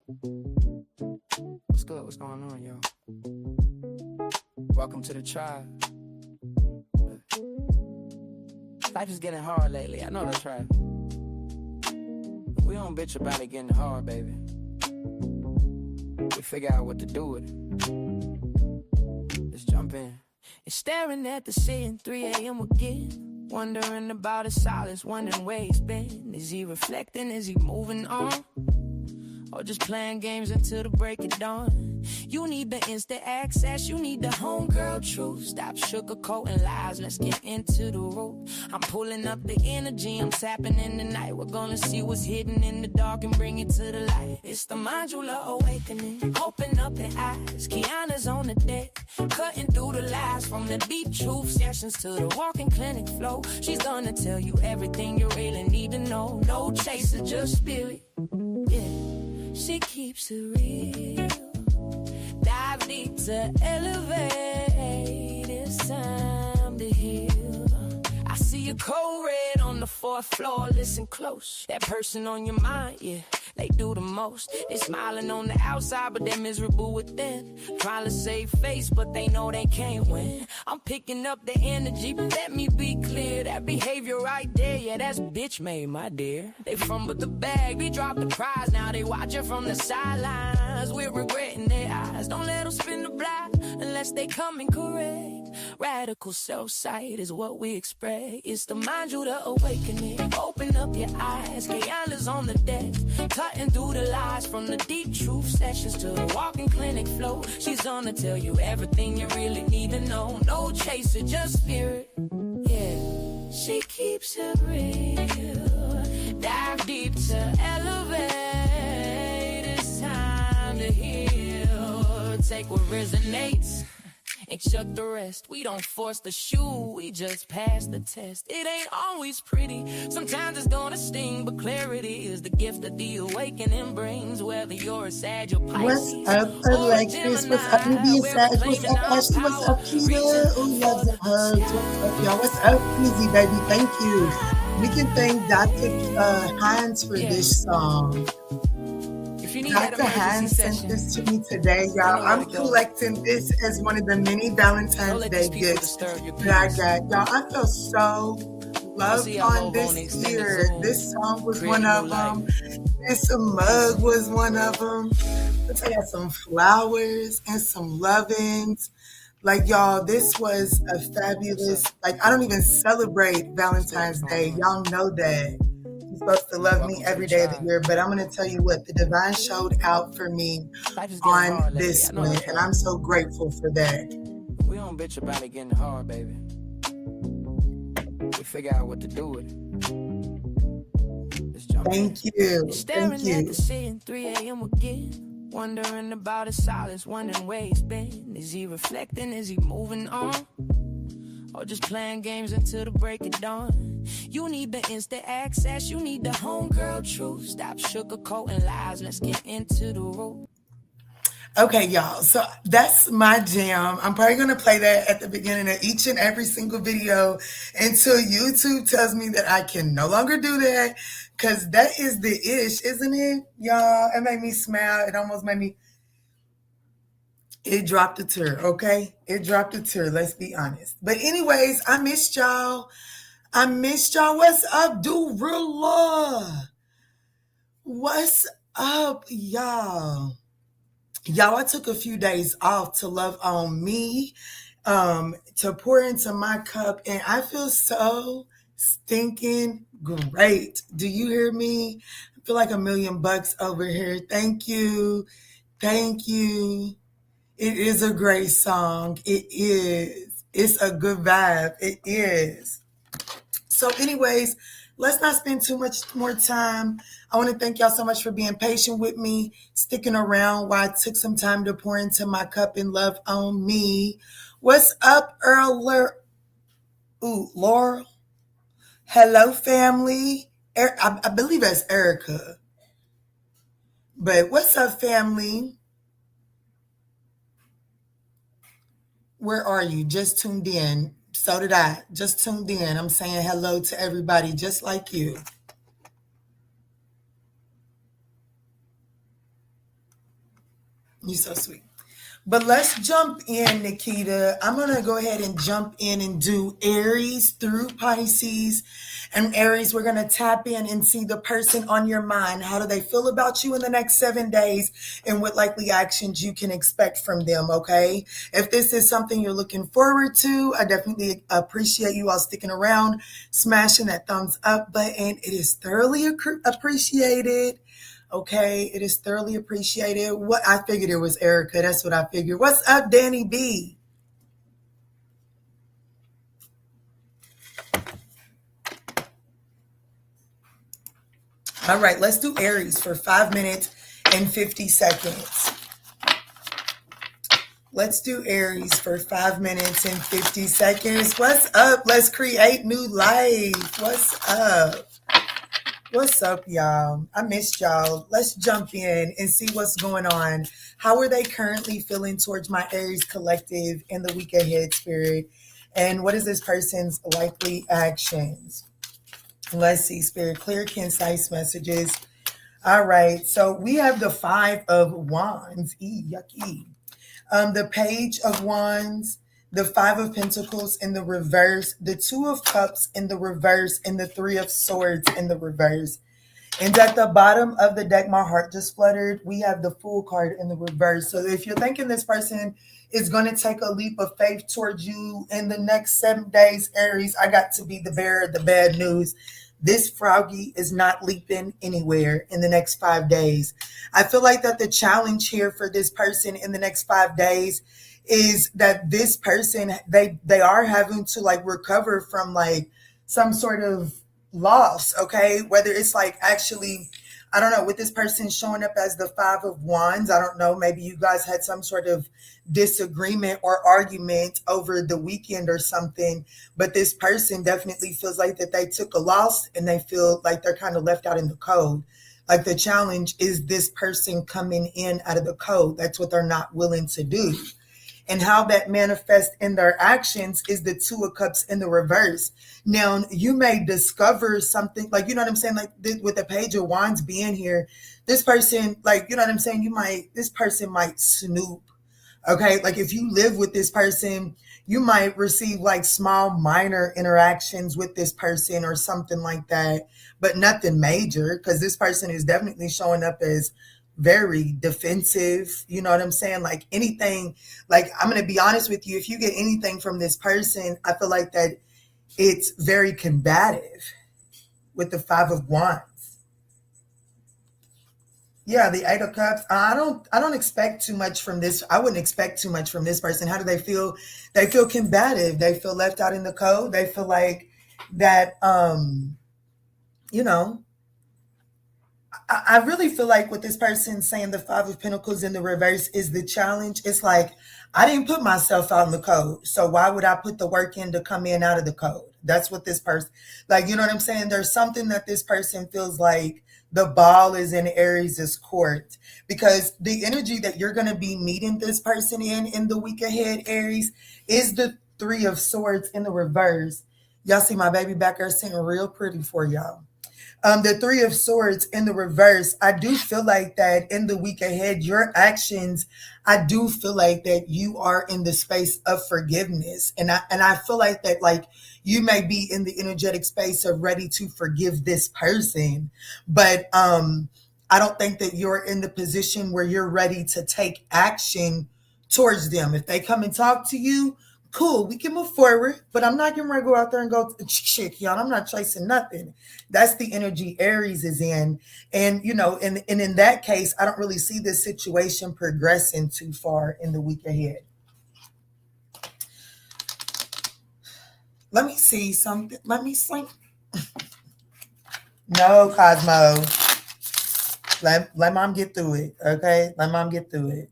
What's good? What's going on, yo? Welcome to the tribe. Life is getting hard lately. I know that's right. We don't bitch about it getting hard, baby. We figure out what to do with it. Let's jump in. And staring at the ceiling, 3 a.m. again. Wondering about his silence, wondering where he's been. Is he reflecting? Is he moving on? Or just playing games until the break of dawn? You need the instant access, you need the homegirl truth. Stop sugarcoating lies, let's get into the root. I'm pulling up the energy, I'm tapping in the night. We're gonna see what's hidden in the dark and bring it to the light. It's the ManjulaAwakening, open up your eyes. Kiana's on the deck, cutting through the lies. From the deep truth sessions to the walking clinic flow. She's gonna tell you everything you really need to know. No chaser, just spirit, yeah. She keeps it real. Dive deep to elevate. It's time to heal. I see a cold red on the 4th floor. Listen close. That person on your mind, yeah, they do the most. They smiling on the outside, but they're miserable within. Trying to save face, but they know they can't win. I'm picking up the energy, but let me be clear. That behavior right there, yeah, that's bitch made, my dear. They fumbled the bag, they dropped the prize. Now they watching from the sidelines. We're regretting their eyes. Don't let them spin the block unless they come in correct. Radical self-sight is what we expect. It's the ManjulaAwakening. Open up your eyes. Kiana's on the deck, cutting through the lies. From the deep truth sessions to the walking clinic flow. She's gonna tell you everything you really need to know. No chaser, just spirit, yeah. She keeps it real. Dive deep to elevate. It's time to heal. Take what resonates and chuck the rest. We don't force the shoe, we just pass the test. It ain't always pretty, sometimes it's gonna sting, but clarity is the gift that the awakening brings. Whether you're a Sag or Pisces, what's up, Alexis? What's up, Nubian Sag? What's up, Ashley? What's up, Keita? Who loves and hugs? What's up, y'all? What's up, Easy Baby? Thank you. We can thank Dr. Hines for this song. Dr. Hines sent this to me today, y'all. I'm collecting this as one of the many Valentine's Day gifts that I got. Y'all, I feel so loved on this year. This song was one of them. This mug was one of them. I got some flowers and some lovings. Like, y'all, this was a fabulous, like, I don't even celebrate Valentine's Day. Y'all know that. You're supposed to love me every day of the year, but I'm going to tell you what, the divine showed out for me on this one, and I'm so grateful for that. We don't bitch about it getting hard, baby. We figure out what to do with it. Thank you. Thank you. 3 a.m. again. Wondering about his silence, wondering where he's been. Is he reflecting? Is he moving on? Or just playing games until the break of dawn? You need the instant access, you need the homegirl truth. Stop sugarcoating lies, let's get into the root. Okay, y'all, so that's my jam. I'm probably going to play that at the beginning of each and every single video until YouTube tells me that I can no longer do that, because that is the ish, isn't it, y'all? It made me smile. It almost made me... It dropped a tear, okay? It dropped a tear, let's be honest. But anyways, I missed y'all. What's up, Durilla? What's up, y'all? Y'all, I took a few days off to love on me, to pour into my cup, and I feel so stinking great. Do you hear me? I feel like $1,000,000 over here. Thank you. Thank you. It is a great song. It is. It's a good vibe. It is. So anyways, let's not spend too much more time. I want to thank y'all so much for being patient with me, sticking around while I took some time to pour into my cup and love on me. What's up, Laurel? Hello, family. I believe that's Erica. But what's up, family? Where are you? Just tuned in. So did I. Just tuned in. I'm saying hello to everybody just like you. You're so sweet. But let's jump in, Nikita. I'm going to go ahead and jump in and do Aries through Pisces. And Aries, we're going to tap in and see the person on your mind. How do they feel about you in the next 7 days and what likely actions you can expect from them, okay? If this is something you're looking forward to, I definitely appreciate you all sticking around, smashing that thumbs up button. It is thoroughly appreciated. Okay, it is thoroughly appreciated. What I figured it was Erica. That's what I figured. What's up, Danny B? All right, let's do Aries for 5 minutes and 50 seconds. Let's do Aries for 5 minutes and 50 seconds. What's up? Let's create new life. What's up? What's up, y'all? I missed y'all. Let's jump in and see what's going on. How are they currently feeling towards my Aries collective in the week ahead, Spirit? And what is this person's likely actions? Let's see, Spirit. Clear, concise messages. All right. So we have the 5 of Wands. Yucky. The Page of Wands. The 5 of Pentacles in the reverse, the 2 of Cups in the reverse, and the 3 of Swords in the reverse. And at the bottom of the deck, my heart just fluttered, we have the Fool card in the reverse. So if you're thinking this person is going to take a leap of faith towards you in the next 7 days, Aries, I got to be the bearer of the bad news. This froggy is not leaping anywhere in the next 5 days. I feel like that the challenge here for this person in the next 5 days is that this person, they are having to like recover from like some sort of loss, okay? Whether it's like actually, I don't know, with this person showing up as the 5 of Wands, I don't know, maybe you guys had some sort of disagreement or argument over the weekend or something, but this person definitely feels like that they took a loss and they feel like they're kind of left out in the cold. Like the challenge is this person coming in out of the cold. That's what they're not willing to do. And how that manifests in their actions is the 2 of Cups in the reverse. Now, you may discover something, like, you know what I'm saying? Like with the Page of Wands being here, this person, like, you know what I'm saying? This person might snoop. Okay. Like if you live with this person, you might receive like small, minor interactions with this person or something like that, but nothing major, because this person is definitely showing up as very defensive. You know what I'm saying? Like anything, like I'm going to be honest with you. If you get anything from this person, I feel like that it's very combative with the 5 of Wands. Yeah, the 8 of Cups. I don't expect too much from this. I wouldn't expect too much from this person. How do they feel? They feel combative. They feel left out in the cold. They feel like that, you know, I really feel like with this person saying the 5 of Pentacles in the reverse is the challenge. It's like, I didn't put myself out in the cold. So why would I put the work in to come in out of the cold? That's what this person, like, you know what I'm saying? There's something that this person feels like the ball is in Aries' court, because the energy that you're going to be meeting this person in the week ahead, Aries, is the 3 of Swords in the reverse. Y'all see my baby back there sitting real pretty for y'all. The 3 of Swords in the reverse, I do feel like that in the week ahead, your actions, I do feel like that you are in the space of forgiveness. And I feel like that, like, you may be in the energetic space of ready to forgive this person. But I don't think that you're in the position where you're ready to take action towards them. If they come and talk to you, cool, we can move forward, but I'm not getting ready to go out there and go, shit, y'all, I'm not chasing nothing. That's the energy Aries is in. And, you know, and in that case, I don't really see this situation progressing too far in the week ahead. Let me see something. Let me see. No, Cosmo. Let mom get through it, okay? Let mom get through it.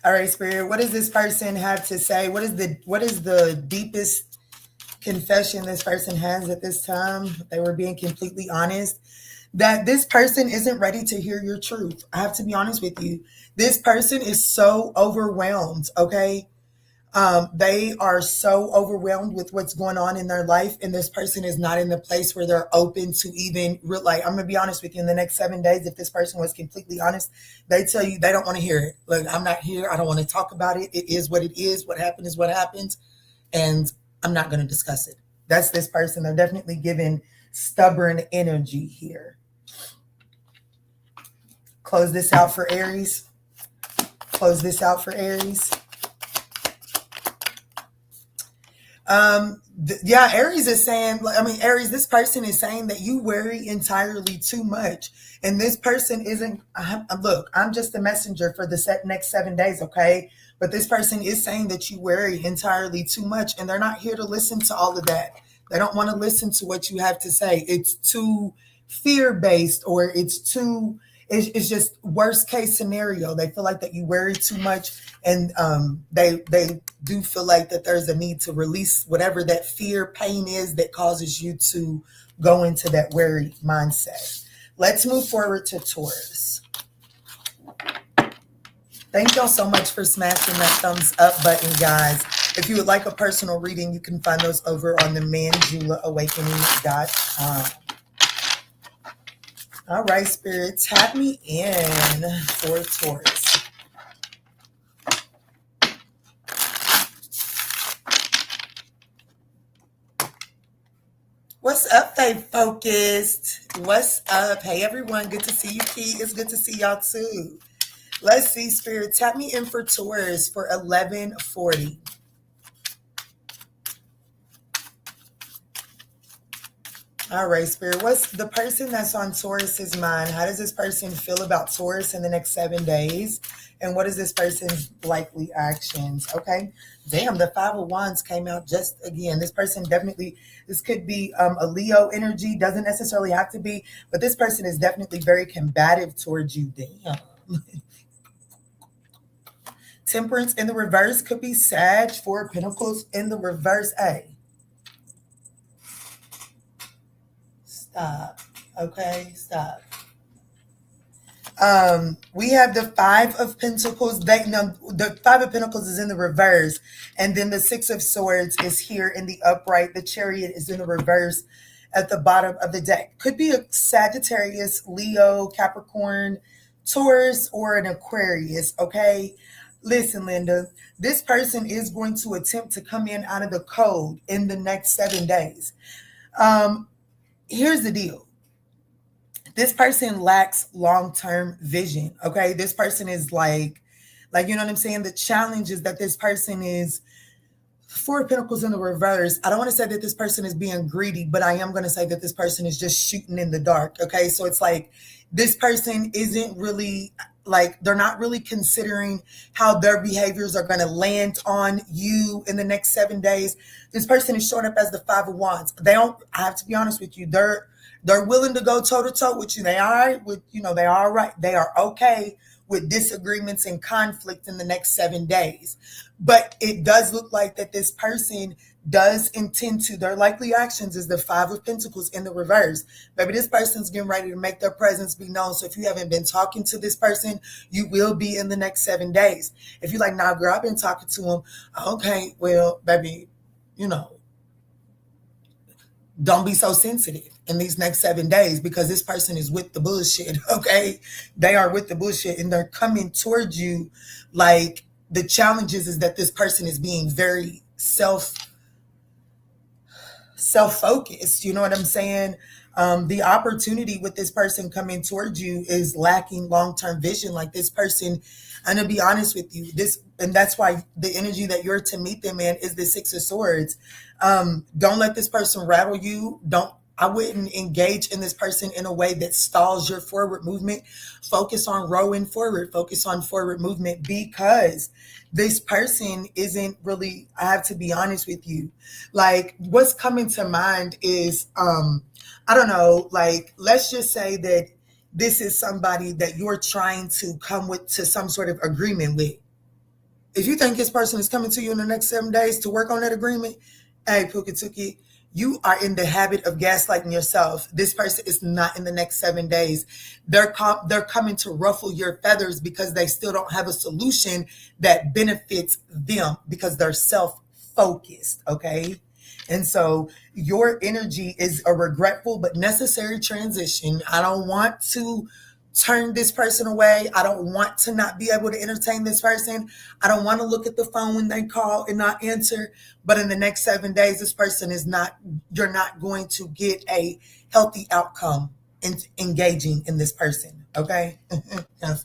All right, Spirit, what does this person have to say? What is the deepest confession this person has at this time? They were being completely honest. That this person isn't ready to hear your truth. I have to be honest with you. This person is so overwhelmed, okay? They are so overwhelmed with what's going on in their life, and this person is not in the place where they're open to even like, I'm gonna be honest with you, in the next 7 days, if this person was completely honest, they tell you they don't want to hear it. Look, I'm not here, I don't want to talk about it. It is what it is. What happened is what happens, and I'm not going to discuss it. That's this person. They're definitely giving stubborn energy here. Close this out for Aries. Close this out for Aries. Yeah, Aries is saying, Aries, this person is saying that you worry entirely too much. And this person isn't, look, I'm just the messenger for the next 7 days, okay? But this person is saying that you worry entirely too much, and they're not here to listen to all of that. They don't want to listen to what you have to say. It's too fear-based, or it's just worst case scenario. They feel like that you worry too much, and they do feel like that there's a need to release whatever that fear, pain is that causes you to go into that worry mindset. Let's move forward to Taurus. Thank y'all so much for smashing that thumbs up button, guys. If you would like a personal reading, you can find those over on the ManjulaAwakening.com. All right, Spirit, tap me in for Taurus. What's up, Faith Focused? What's up? Hey, everyone. Good to see you, Key. It's good to see y'all, too. Let's see, Spirit. Tap me in for Taurus for 1140. All right, Spirit. What's the person that's on Taurus's mind? How does this person feel about Taurus in the next 7 days? And what is this person's likely actions? Okay. Damn, the Five of Wands came out just again. This person definitely, this could be a Leo energy. Doesn't necessarily have to be, but this person is definitely very combative towards you. Damn. Temperance in the reverse could be Sag. Four of Pentacles in the reverse. Hey. Stop. Okay, stop. We have the Five of Pentacles. The Five of Pentacles is in the reverse, and then the Six of Swords is here in the upright. The Chariot is in the reverse at the bottom of the deck. Could be a Sagittarius, Leo, Capricorn, Taurus, or an Aquarius. Okay. Listen, Linda, this person is going to attempt to come in out of the code in the next 7 days. Here's the deal. This person lacks long-term vision, okay? This person is like, you know what I'm saying? The challenge is that this person is Four of Pentacles in the reverse. I don't want to say that this person is being greedy, but I am going to say that this person is just shooting in the dark, okay? So it's like this person isn't really, they're not really considering how their behaviors are going to land on you in the next 7 days. This person is showing up as the Five of Wands. I have to be honest with you, they're willing to go toe-to-toe with you. They are they are all right. They are okay with disagreements and conflict in the next 7 days. But it does look like that this person does intend to. Their likely actions is the Five of Pentacles in the reverse. Maybe this person's getting ready to make their presence be known. So if you haven't been talking to this person, you will be in the next 7 days. If you're like, nah, girl, I've been talking to him. Okay, well, baby, don't be so sensitive in these next 7 days, because this person is with the bullshit, okay? They are with the bullshit, and they're coming towards you. Like, the challenge is that this person is being very self-focused. You know what I'm saying? The opportunity with this person coming towards you is lacking long-term vision. Like, this person, I'm going to be honest with you, and that's why the energy that you're to meet them in is the Six of Swords. Don't let this person rattle you. I wouldn't engage in this person in a way that stalls your forward movement. Focus on rowing forward. Focus on forward movement, because this person isn't really, I have to be honest with you. Like, what's coming to mind is, I don't know, let's just say that this is somebody that you're trying to come to some sort of agreement with. If you think this person is coming to you in the next 7 days to work on that agreement, hey, Pukituki, You are in the habit of gaslighting yourself. This person is not in the next 7 days. They're coming to ruffle your feathers because they still don't have a solution that benefits them because they're self-focused, okay? And so your energy is a regretful but necessary transition. I don't want to turn this person away. I don't want to not be able to entertain this person. I don't want to look at the phone when they call and not answer. But in the next 7 days, this person is not, you're not going to get a healthy outcome in engaging in this person. Okay? Yes,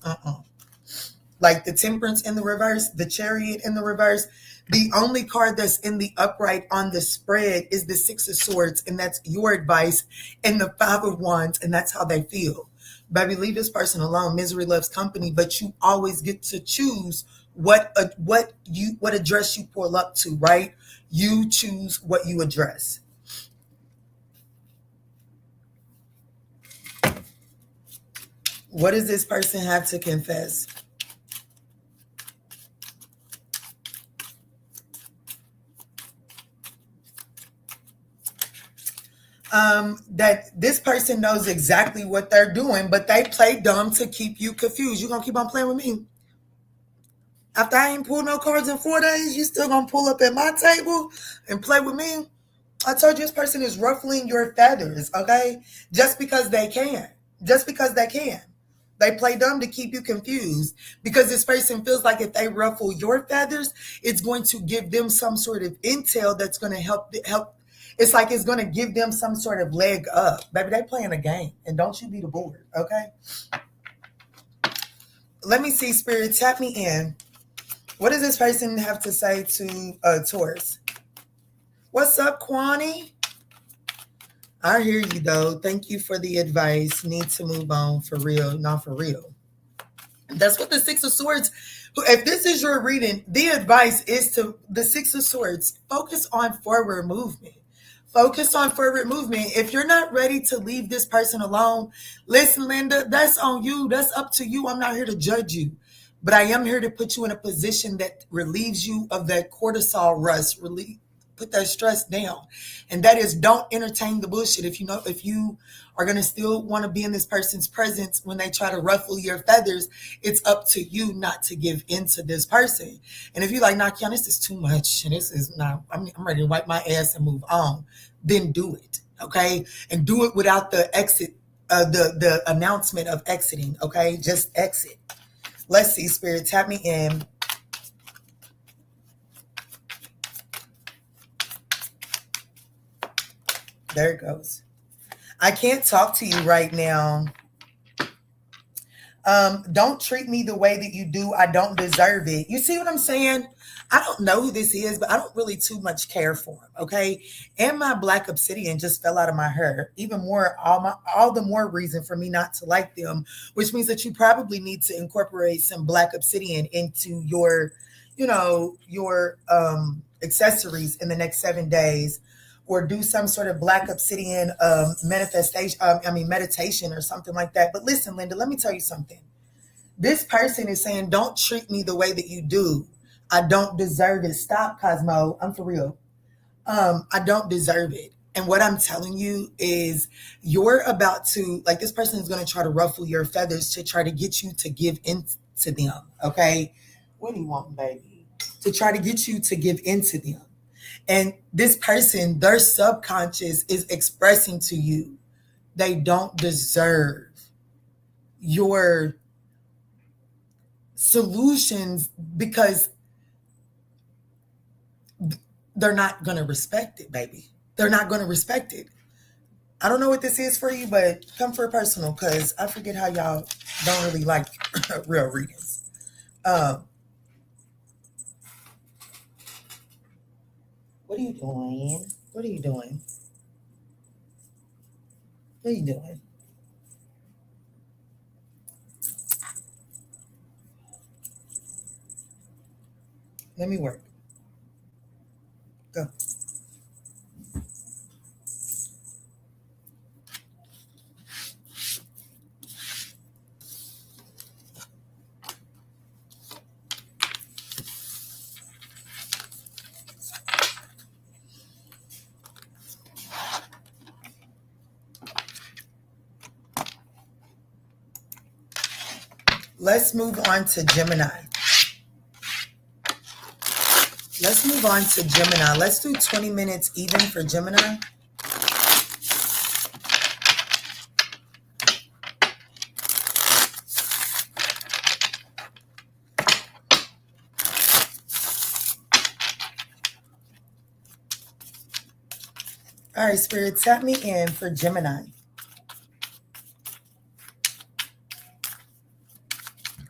like the Temperance in the reverse, the Chariot in the reverse. The only card that's in the upright on the spread is the Six of Swords, and that's your advice, and the Five of Wands, and that's how they feel. Baby, leave this person alone. Misery loves company, but you always get to choose what address you pull up to, right? You choose what you address. What does this person have to confess? That this person knows exactly what they're doing, but they play dumb to keep you confused. You gonna keep on playing with me? After I ain't pulled no cards in 4 days, you still gonna pull up at my table and play with me? I told you this person is ruffling your feathers, okay? Just because they can. Just because they can. They play dumb to keep you confused because this person feels like if they ruffle your feathers, it's going to give them some sort of intel that's going to help. It's like it's going to give them some sort of leg up. Baby, they playing a game, and don't you be the board, okay? Let me see, Spirit, tap me in. What does this person have to say to Taurus? What's up, Kwani? I hear you, though. Thank you for the advice. Need to move on for real, not for real. That's what the Six of Swords, if this is your reading, the advice is to the Six of Swords, focus on forward movement. Focus on forward movement. If you're not ready to leave this person alone, listen, Linda, that's on you. That's up to you. I'm not here to judge you. But I am here to put you in a position that relieves you of that cortisol rush, put that stress down. And that is, don't entertain the bullshit. If you are going to still want to be in this person's presence when they try to ruffle your feathers, it's up to you not to give in to this person. And if you're like, nah, Kiana, this is too much, and this is not, I'm ready to wipe my ass and move on, then do it, okay? And do it without the exit, the announcement of exiting, okay? Just exit. Let's see, Spirit, tap me in. There it goes. I can't talk to you right now. Don't treat me the way that you do. I don't deserve it. You see what I'm saying? I don't know who this is, but I don't really too much care for him, okay? And my black obsidian just fell out of my hair. Even more, all the more reason for me not to like them, which means that you probably need to incorporate some black obsidian into your accessories in the next 7 days, or do some sort of black obsidian meditation or something like that. But listen, Linda, let me tell you something. This person is saying, don't treat me the way that you do. I don't deserve it. Stop, Cosmo. I'm for real. I don't deserve it. And what I'm telling you is you're about to, like, this person is going to try to ruffle your feathers to try to get you to give in to them, okay? What do you want, baby? To try to get you to give in to them. And this person, their subconscious is expressing to you they don't deserve your solutions because they're not going to respect it, baby. They're not going to respect it. I don't know what this is for you, but come for a personal, because I forget how y'all don't really like real readings. What are you doing? What are you doing? What are you doing? Let me work. Go. Let's move on to Gemini. Let's move on to Gemini. Let's do 20 minutes even for Gemini. All right, Spirit, tap me in for Gemini.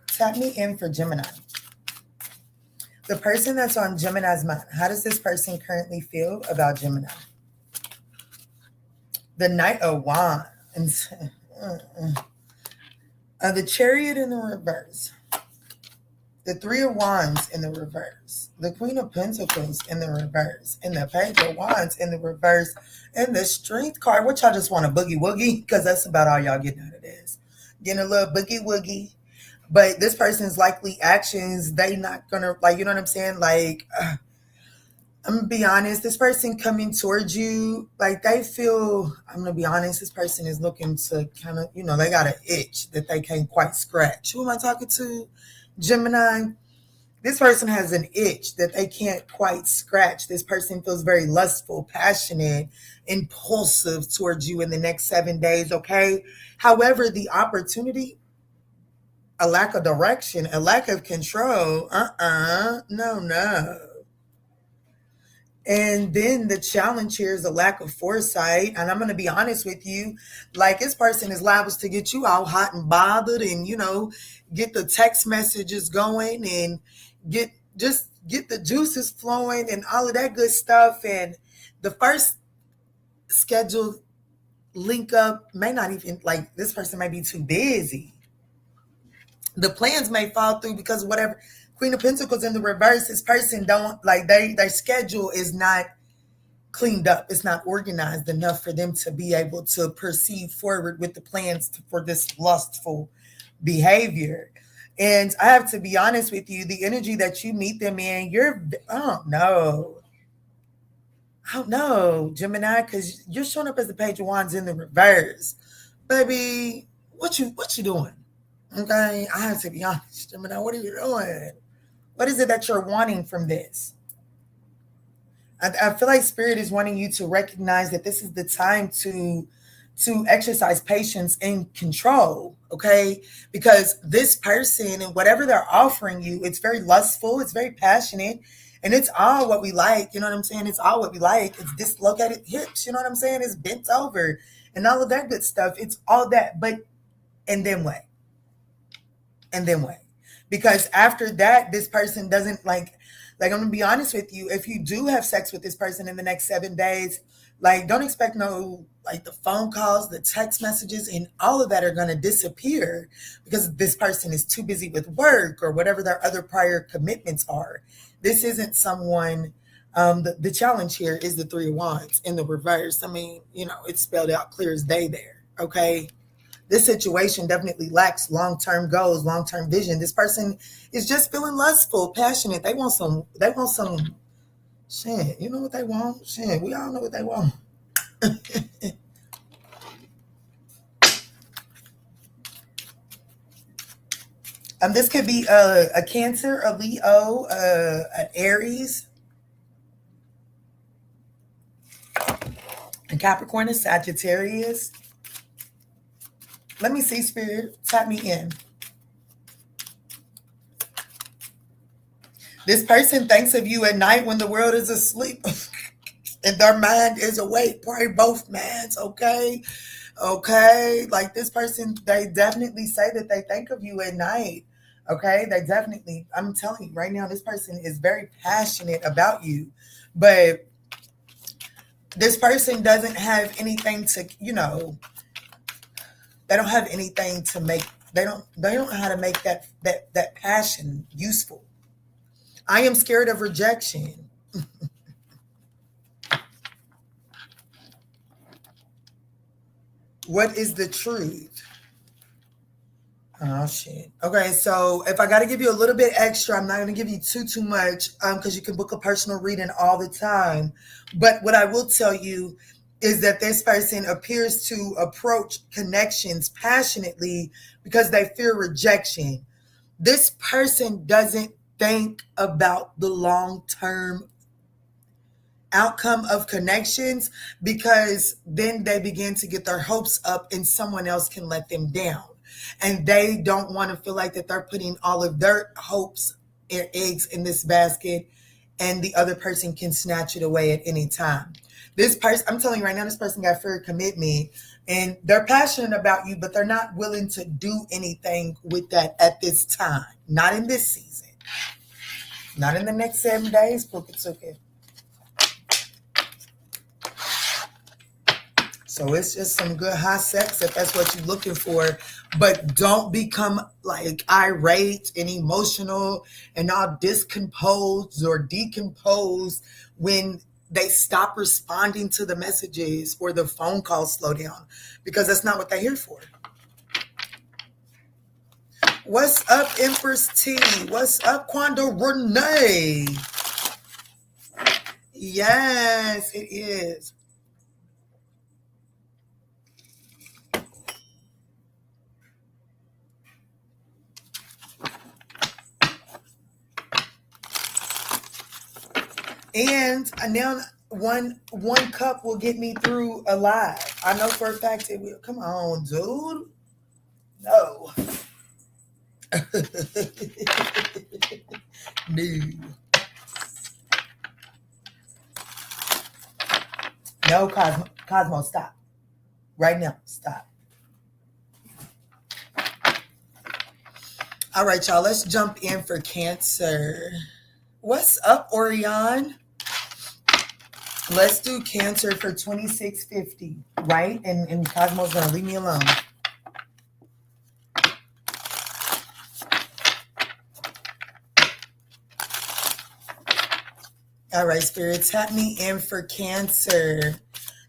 Tap me in for Gemini. The person that's on Gemini's mind, how does this person currently feel about Gemini? The Knight of Wands. The Chariot in the reverse. The Three of Wands in the reverse. The Queen of Pentacles in the reverse. And the Page of Wands in the reverse. And the Strength card, which I just want a boogie woogie, because that's about all y'all getting out of this. Getting a little boogie woogie. But this person's likely actions, they not gonna, like, you know what I'm saying? Like, I'm gonna be honest, this person coming towards you, like, they feel, I'm gonna be honest, this person is looking to kind of, you know, they got an itch that they can't quite scratch. Who am I talking to? Gemini. This person has an itch that they can't quite scratch. This person feels very lustful, passionate, impulsive towards you in the next 7 days, okay? However, the opportunity, a lack of direction, a lack of control, no. And then the challenge here is a lack of foresight. And I'm going to be honest with you, like, this person is liable to get you all hot and bothered and, you know, get the text messages going and get the juices flowing and all of that good stuff. And the first scheduled link up may not even, like, this person may be too busy. The plans may fall through because whatever. Queen of Pentacles in the reverse, this person don't, like, their schedule is not cleaned up. It's not organized enough for them to be able to proceed forward with the plans for this lustful behavior. And I have to be honest with you, the energy that you meet them in, I don't know, Gemini, because you're showing up as the Page of Wands in the reverse. Baby, what you doing? Okay, I have to be honest, Gemini, what are you doing? What is it that you're wanting from this? I feel like Spirit is wanting you to recognize that this is the time to exercise patience and control, okay? Because this person and whatever they're offering you, it's very lustful, it's very passionate, and it's all what we like, you know what I'm saying? It's all what we like. It's dislocated hips, you know what I'm saying? It's bent over and all of that good stuff. It's all that, but and then what? And then what? Because after that, this person doesn't like I'm gonna be honest with you. If you do have sex with this person in the next 7 days, like, don't expect no, like, the phone calls, the text messages, and all of that are gonna disappear because this person is too busy with work or whatever their other prior commitments are. This isn't someone. The challenge here is the Three of Wands in the reverse. I mean, you know, it's spelled out clear as day there. Okay. This situation definitely lacks long-term goals, long-term vision. This person is just feeling lustful, passionate. They want some shit. You know what they want? Shit, we all know what they want. This could be a Cancer, a Leo, an Aries, a Capricorn, a Sagittarius. Let me see, Spirit. Tap me in. This person thinks of you at night when the world is asleep and their mind is awake. Probably both minds, okay? Okay? Like, this person, they definitely say that they think of you at night, okay? They definitely, I'm telling you right now, this person is very passionate about you. But this person doesn't have anything to, you know, they don't have anything to make, they don't know how to make that passion useful. I am scared of rejection. What is the truth? Oh, shit. Okay, so if I got to give you a little bit extra, I'm not going to give you too much because you can book a personal reading all the time. But what I will tell you is that this person appears to approach connections passionately because they fear rejection. This person doesn't think about the long-term outcome of connections, because then they begin to get their hopes up and someone else can let them down. And they don't want to feel like that they're putting all of their hopes and eggs in this basket and the other person can snatch it away at any time. This person, I'm telling you right now, this person got fear of commitment and they're passionate about you, but they're not willing to do anything with that at this time. Not in this season. Not in the next 7 days. It's okay. So it's just some good high sex if that's what you're looking for. But don't become like irate and emotional and all discomposed or decomposed when they stop responding to the messages or the phone calls slow down, because that's not what they're here for. What's up, Empress T? What's up, Quanda Renee? Yes, it is. And now one cup will get me through alive. I know for a fact it will. Come on, dude. No. No, Cosmo, stop. Right now, stop. All right, y'all, let's jump in for Cancer. What's up, Orion? Let's do Cancer for 2650, right? And Cosmo's going to leave me alone. All right, Spirit, tap me in for Cancer.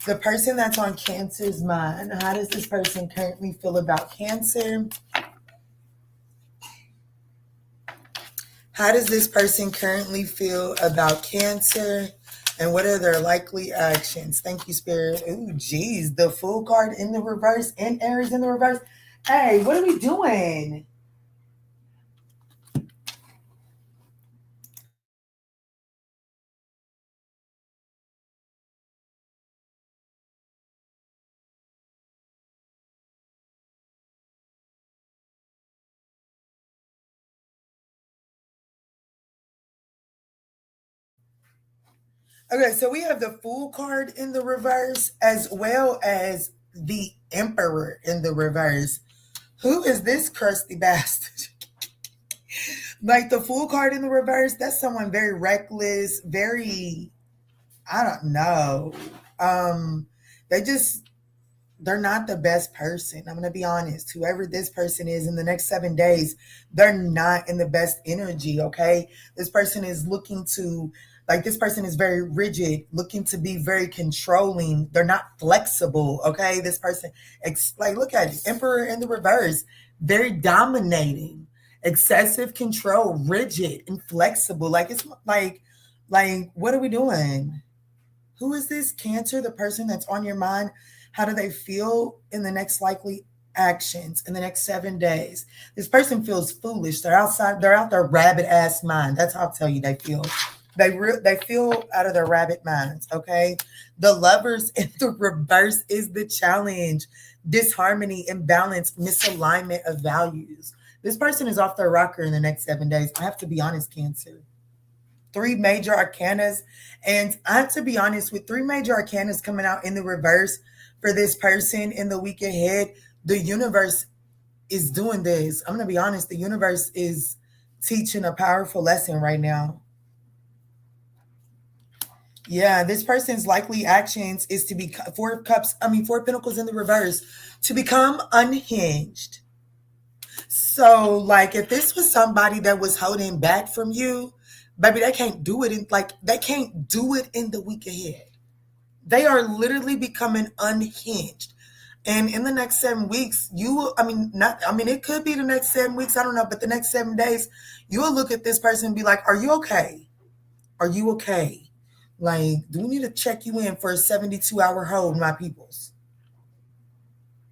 The person that's on Cancer's mind, how does this person currently feel about Cancer? How does this person currently feel about Cancer? And what are their likely actions? Thank you, Spirit. Ooh, geez, the Fool card in the reverse and Aries in the reverse. Hey, what are we doing? Okay, so we have the Fool card in the reverse as well as the Emperor in the reverse. Who is this crusty bastard? Like the Fool card in the reverse, that's someone very reckless, very, I don't know. They just, they're not the best person. I'm going to be honest. Whoever this person is in the next 7 days, they're not in the best energy, okay? This person is looking to, like, this person is very rigid, looking to be very controlling. They're not flexible, okay? This person, like, look at it. Emperor in the reverse, very dominating, excessive control, rigid, inflexible. Like, it's like, what are we doing? Who is this Cancer, the person that's on your mind? How do they feel in the next likely actions in the next 7 days? This person feels foolish. They're out their rabbit ass mind. That's how I'll tell you they feel. They feel out of their rabbit minds, okay? The Lovers in the reverse is the challenge. Disharmony, imbalance, misalignment of values. This person is off their rocker in the next 7 days. I have to be honest, Cancer. 3 major arcanas. And I have to be honest, with 3 major arcanas coming out in the reverse for this person in the week ahead, the universe is doing this. I'm going to be honest, the universe is teaching a powerful lesson right now. Yeah, this person's likely actions is to be 4 Pentacles in the reverse, to become unhinged. So, like, if this was somebody that was holding back from you, baby, they can't do it they can't do it in the week ahead. They are literally becoming unhinged. And in the next 7 weeks, it could be the next 7 weeks, I don't know, but the next 7 days, you will look at this person and be like, are you okay? Are you okay? Like, do we need to check you in for a 72-hour hold, my peoples?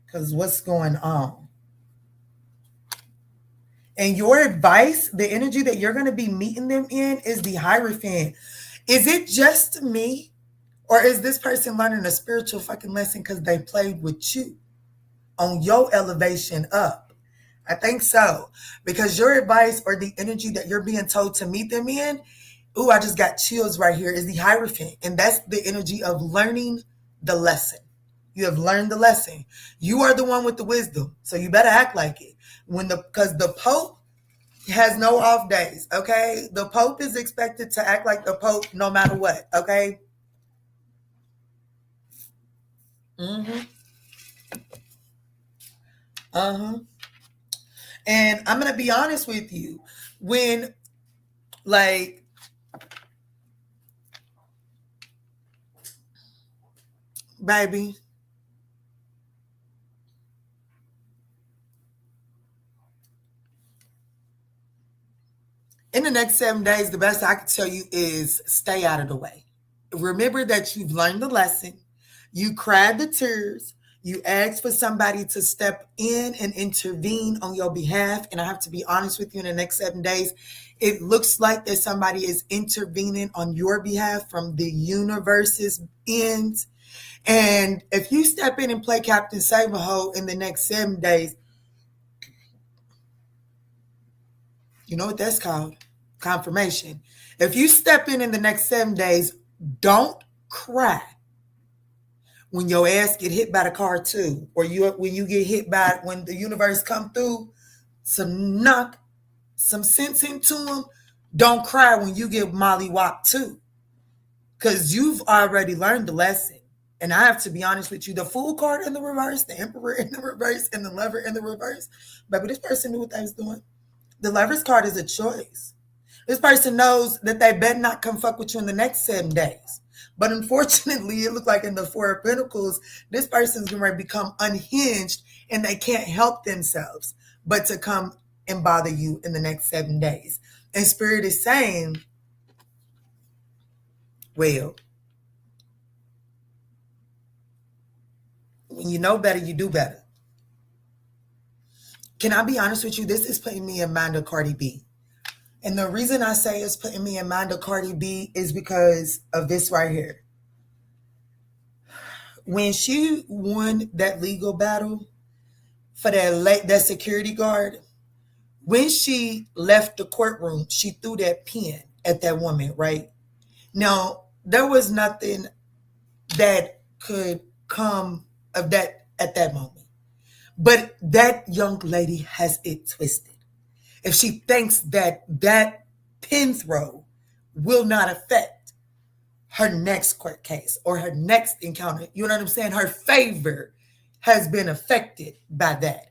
Because what's going on? And your advice, the energy that you're going to be meeting them in is the Hierophant. Is it just me? Or is this person learning a spiritual fucking lesson because they played with you on your elevation up? I think so. Because your advice or the energy that you're being told to meet them in, ooh, I just got chills right here, is the Hierophant. And that's the energy of learning the lesson. You have learned the lesson. You are the one with the wisdom. So you better act like it. Because the Pope has no off days, okay? The Pope is expected to act like the Pope no matter what, okay? Mm-hmm. Uh-huh. And I'm going to be honest with you. When, like, baby, in the next 7 days, the best I can tell you is stay out of the way. Remember that you've learned the lesson. You cried the tears. You asked for somebody to step in and intervene on your behalf. And I have to be honest with you, in the next 7 days, it looks like that somebody is intervening on your behalf from the universe's end. And if you step in and play Captain Save-A-Ho in the next 7 days, you know what that's called? Confirmation. If you step in the next 7 days, don't cry when your ass get hit by the car too, or when you get hit by, when the universe come through, knock some sense into them. Don't cry when you get mollywopped too, because you've already learned the lesson. And I have to be honest with you, the Fool card in the reverse, the Emperor in the reverse, and the Lover in the reverse, baby, this person knew what they was doing. The Lover's card is a choice. This person knows that they better not come fuck with you in the next 7 days. But unfortunately, it looked like in the Four of Pentacles, this person's going to become unhinged and they can't help themselves but to come and bother you in the next 7 days. And Spirit is saying, well, when you know better, you do better. Can I be honest with you? This is putting me in mind of Cardi B. And the reason I say it's putting me in mind of Cardi B is because of this right here. When she won that legal battle for that security guard, when she left the courtroom, she threw that pen at that woman, right? Now, there was nothing that could come of that at that moment. But that young lady has it twisted. If she thinks that that pin throw will not affect her next court case or her next encounter, you know what I'm saying? Her favor has been affected by that.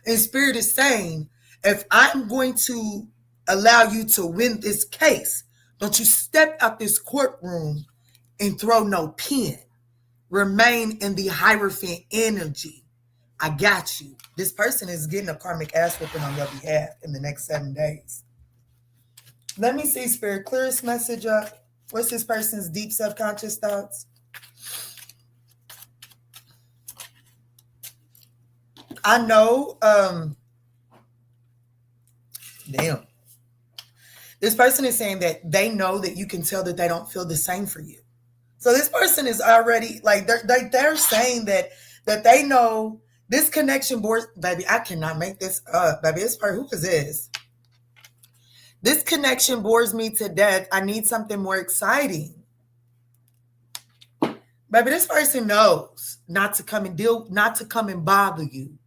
And Spirit is saying, if I'm going to allow you to win this case, don't you step out this courtroom and throw no pin. Remain in the Hierophant energy. I got you. This person is getting a karmic ass whooping on your behalf in the next 7 days. Let me see, Spirit. Clear this message up. What's this person's deep subconscious thoughts? I know, damn. This person is saying that they know that you can tell that they don't feel the same for you. So this person is already, like, they're saying that they know this connection board, baby, I cannot make this up. Baby, it's who is this? This connection bores me to death. I need something more exciting. Baby, this person knows not to come and bother you.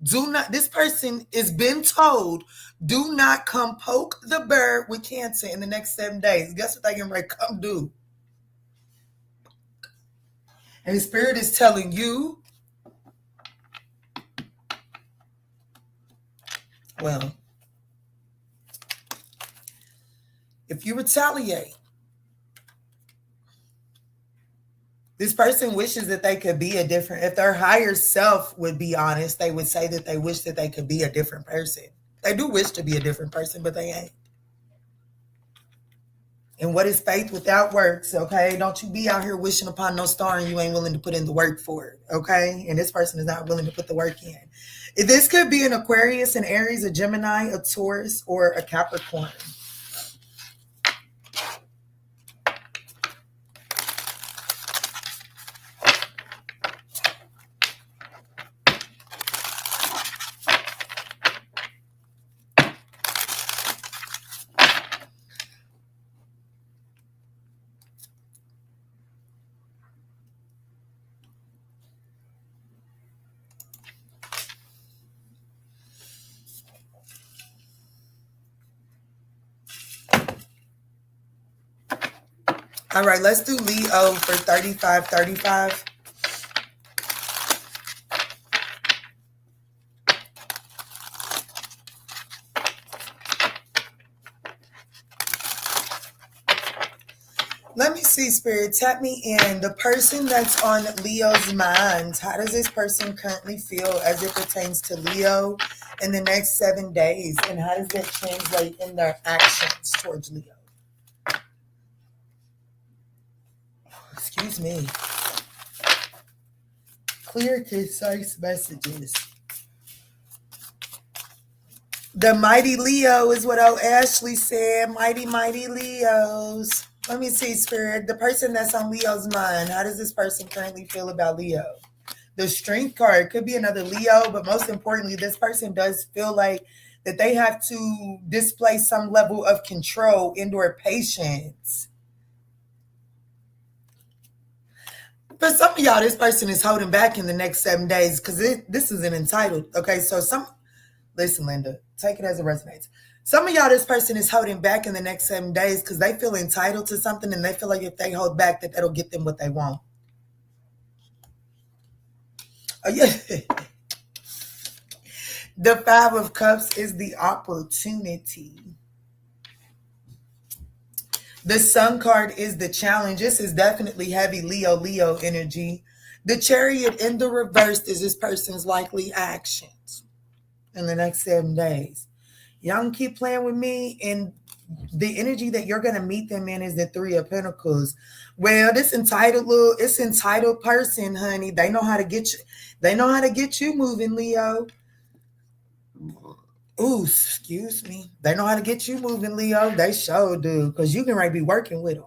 This person is been told, do not come poke the bear with Cancer in the next 7 days. Guess what they can ready come do? And the Spirit is telling you, well, if you retaliate, this person wishes that they could be if their higher self would be honest, they would say that they wish that they could be a different person. They do wish to be a different person, but they ain't. And what is faith without works, okay? Don't you be out here wishing upon no star and you ain't willing to put in the work for it, okay? And this person is not willing to put the work in. This could be an Aquarius, an Aries, a Gemini, a Taurus, or a Capricorn. All right, let's do Leo for 3535. Let me see, Spirit. Tap me in. The person that's on Leo's mind, how does this person currently feel as it pertains to Leo in the next 7 days? And how does that translate in their actions towards Leo? Excuse me. Clear, concise messages. The mighty Leo is what old Ashley said. Mighty, mighty Leos. Let me see, Spirit. The person that's on Leo's mind, how does this person currently feel about Leo? The Strength card could be another Leo, but most importantly, this person does feel like that they have to display some level of control and/or patience. For some of y'all, this person is holding back in the next 7 days because this is an entitled. Okay, so listen, Linda, take it as it resonates. Some of y'all, this person is holding back in the next 7 days because they feel entitled to something and they feel like if they hold back, that that'll get them what they want. Oh, yeah. The Five of Cups is the opportunity. The Sun card is the challenge. This is definitely heavy Leo energy. The Chariot in the reverse is this person's likely actions in the next 7 days. Y'all can keep playing with me, and the energy that you're going to meet them in is the Three of Pentacles. Well, it's entitled person, honey. They know how to get you. They know how to get you moving, Leo. Ooh, excuse me. They know how to get you moving, Leo. They sure do, because you can right be working with them.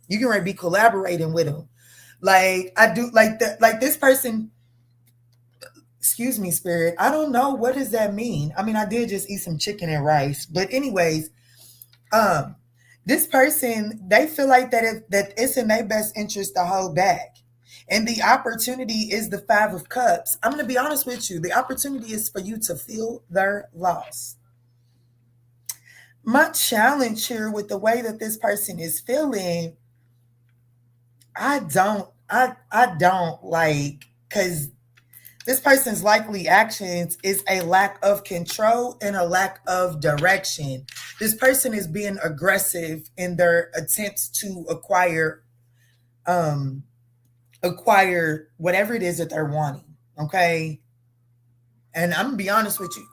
You can right be collaborating with them. Like I do, like this person. Excuse me, Spirit. I don't know, what does that mean. I mean, I did just eat some chicken and rice, but anyways, this person, they feel like that it's in their best interest to hold back. And the opportunity is the Five of Cups. I'm going to be honest with you. The opportunity is for you to feel their loss. My challenge here with the way that this person is feeling, I don't like, because this person's likely actions is a lack of control and a lack of direction. This person is being aggressive in their attempts to acquire whatever it is that they're wanting. Okay. And I'm gonna be honest with you.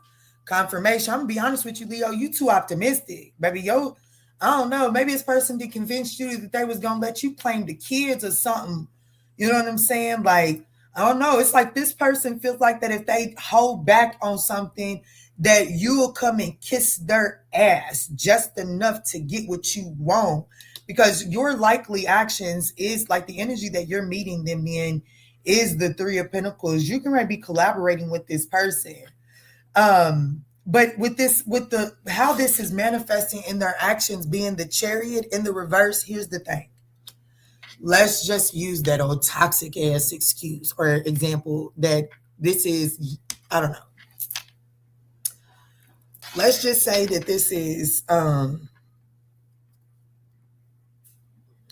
Confirmation. I'm gonna be honest with you, Leo. You too optimistic, baby. I don't know. Maybe this person did convince you that they was gonna let you claim the kids or something. You know what I'm saying? Like, I don't know. It's like this person feels like that if they hold back on something, that you'll come and kiss their ass just enough to get what you want. Because your likely actions is like the energy that you're meeting them in is the Three of Pentacles. You can be collaborating with this person. But how this is manifesting in their actions being the Chariot in the reverse, here's the thing. Let's just use that old toxic ass excuse or example that this is, I don't know. Let's just say that this is, I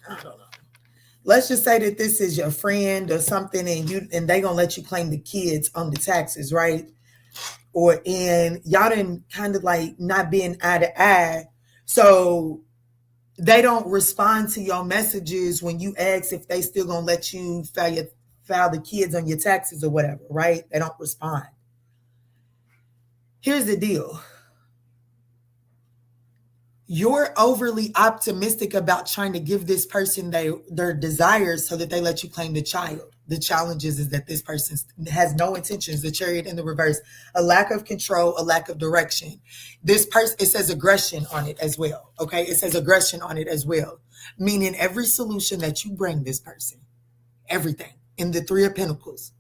don't know. Let's just say that this is your friend or something, and they gonna let you claim the kids on the taxes, right? And y'all didn't kind of like not being eye to eye, so they don't respond to your messages when you ask if they still gonna let you file the kids on your taxes or whatever, right? They don't respond. Here's the deal. you're overly optimistic about trying to give this person their desires so that they let you claim the child. The challenge is that this person has no intentions, the Chariot in the reverse, a lack of control, a lack of direction. This person, it says aggression on it as well. Okay. It says aggression on it as well. Meaning every solution that you bring this person, everything in the Three of Pentacles,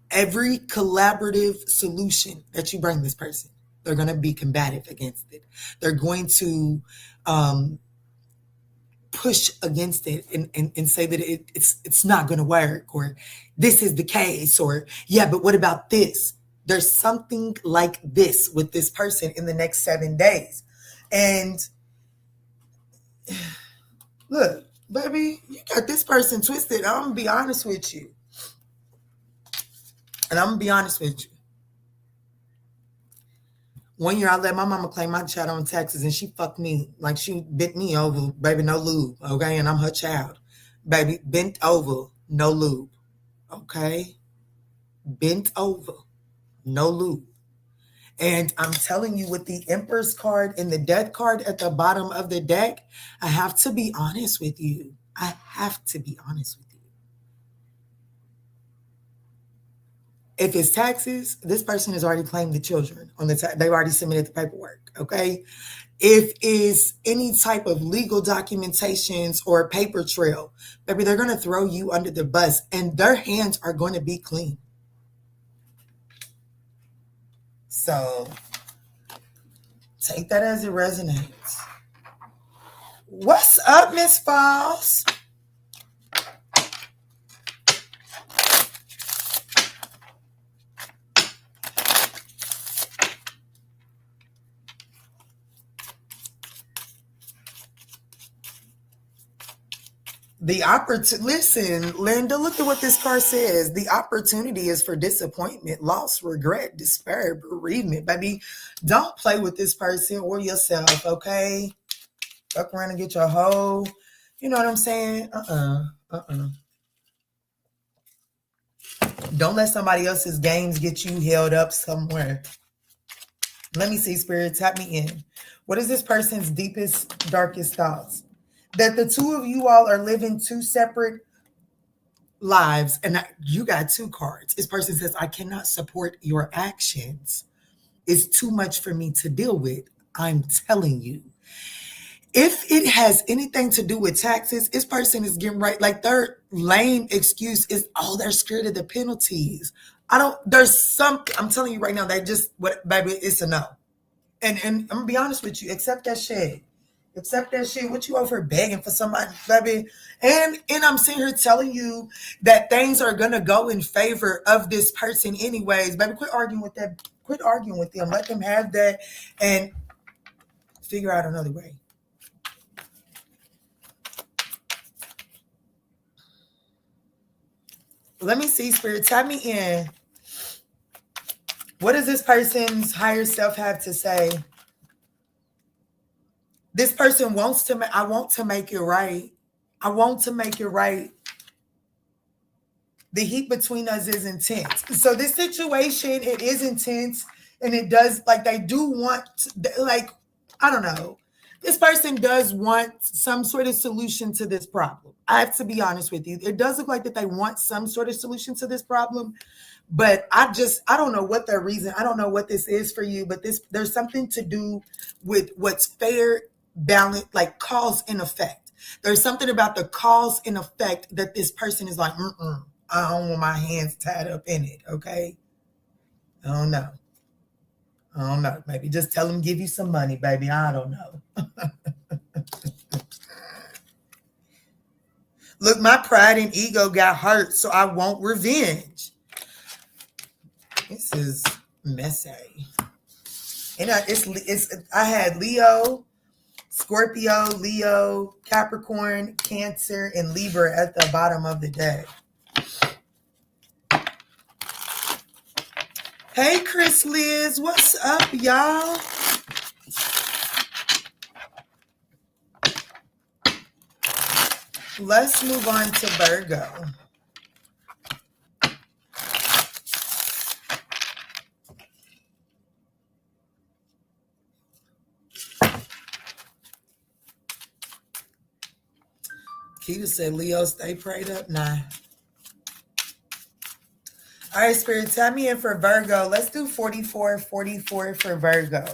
every collaborative solution that you bring this person, they're going to be combative against it. They're going to push against it and say that it's not going to work, or this is the case, or yeah, but what about this? There's something like this with this person in the next 7 days. And look, baby, you got this person twisted. I'm going to be honest with you. And I'm going to be honest with you. 1 year I let my mama claim my child on taxes, and she fucked me. Like, she bent me over, baby, no lube, okay? And I'm her child. Baby, bent over, no lube, okay? Bent over, no lube. And I'm telling you, with the Empress card and the Death card at the bottom of the deck, I have to be honest with you. I have to be honest with you. If it's taxes, this person has already claimed the children on the they've already submitted the paperwork, okay? If it's any type of legal documentations or a paper trail, baby, they're going to throw you under the bus, and their hands are going to be clean. So take that as it resonates. What's up, Miss Falls? Listen, Linda, look at what this card says. The opportunity is for disappointment, loss, regret, despair, bereavement. Baby, don't play with this person or yourself, okay? Fuck around and get your hoe. You know what I'm saying? Don't let somebody else's games get you held up somewhere. Let me see, Spirit, tap me in. What is this person's deepest, darkest thoughts? That the two of you all are living two separate lives, and you got two cards. This person says, I cannot support your actions. It's too much for me to deal with. I'm telling you. If it has anything to do with taxes, this person is getting right. Like, their lame excuse is, oh, they're scared of the penalties. There's something, I'm telling you right now, baby, it's a no. And I'm going to be honest with you, accept that shit. Accept that shit. What you over begging for somebody, baby? And I'm sitting here telling you that things are gonna go in favor of this person anyways, baby. Quit arguing with that. Quit arguing with them. Let them have that and figure out another way. Let me see, Spirit. Tap me in. What does this person's higher self have to say? This person wants to, I want to make it right. I want to make it right. The heat between us is intense. So this situation, it is intense, and it does, like, they do want, like, I don't know. This person does want some sort of solution to this problem. I have to be honest with you. It does look like that they want some sort of solution to this problem, but I don't know what their reason, I don't know what this is for you, but there's something to do with what's fair, balance, like cause and effect. There's something about the cause and effect that this person is like, I don't want my hands tied up in it, okay? I don't know. Maybe just tell them give you some money, baby. I don't know. Look, my pride and ego got hurt, so I want revenge. This is messy. And I had Leo, Scorpio, Leo, Capricorn, Cancer, and Libra at the bottom of the deck. Hey, Chris Liz, what's up, y'all? Let's move on to Virgo. Keita said, Leo, stay prayed up. Nah. All right, Spirit, tap me in for Virgo. Let's do 4444 for Virgo.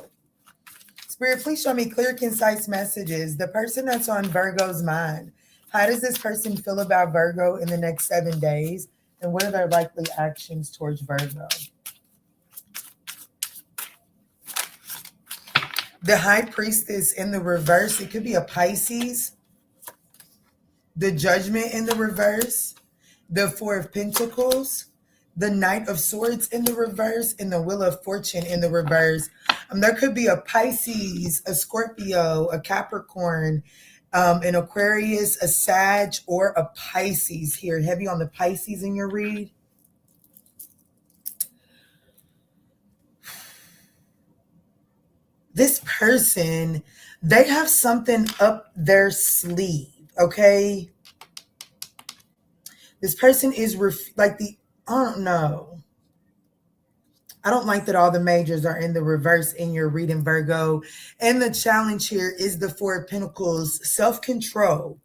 Spirit, please show me clear, concise messages. The person that's on Virgo's mind. How does this person feel about Virgo in the next 7 days? And what are their likely actions towards Virgo? The High Priestess in the reverse. It could be a Pisces. The Judgment in the reverse. The Four of Pentacles. The Knight of Swords in the reverse. And the Wheel of Fortune in the reverse. There could be a Pisces, a Scorpio, a Capricorn, an Aquarius, a Sag, or a Pisces here. Heavy on the Pisces in your read. This person, they have something up their sleeve, okay? This person is I don't know. I don't like that all the majors are in the reverse in your reading, Virgo. And the challenge here is the Four of Pentacles, self-control.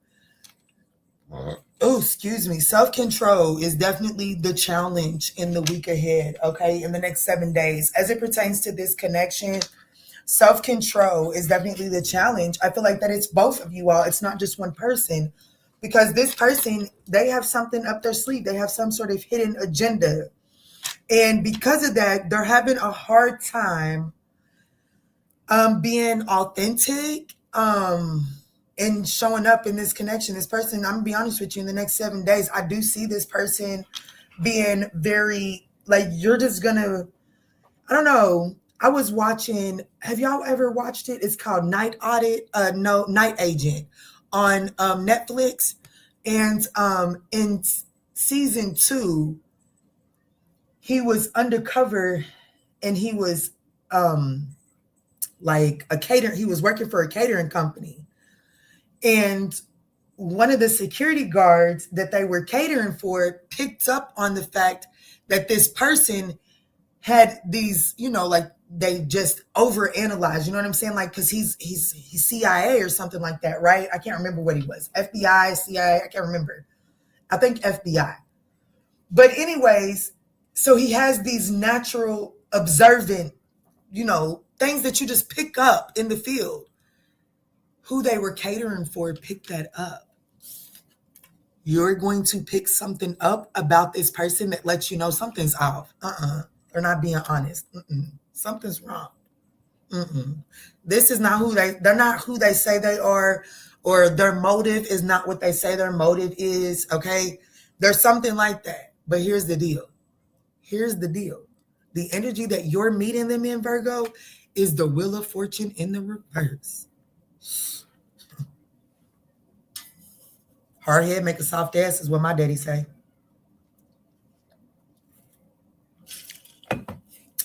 Oh, excuse me. Self-control is definitely the challenge in the week ahead, okay? In the next 7 days. As it pertains to this connection, self-control is definitely the challenge. I feel like that it's both of you all. It's not just one person. Because this person, they have something up their sleeve. They have some sort of hidden agenda. And because of that, they're having a hard time being authentic and showing up in this connection. This person, I'm going to be honest with you, in the next 7 days, I do see this person being very, you're just going to, I don't know. I was watching, have y'all ever watched it? It's called Night Agent on Netflix. And in season 2, he was undercover and he was he was working for a catering company. And one of the security guards that they were catering for picked up on the fact that this person had these, they just overanalyze, you know what I'm saying? Because he's CIA or something like that, right? I can't remember what he was. FBI, CIA, I can't remember. I think FBI. But anyways, so he has these natural observant, things that you just pick up in the field. Who they were catering for picked that up. You're going to pick something up about this person that lets you know something's off. They're not being honest. Something's wrong. This is not they're not who they say they are, or their motive is not what they say their motive is, okay? There's something like that. But here's the deal. The energy that you're meeting them in, Virgo, is the Wheel of Fortune in the reverse. Hard head make a soft ass is what my daddy say.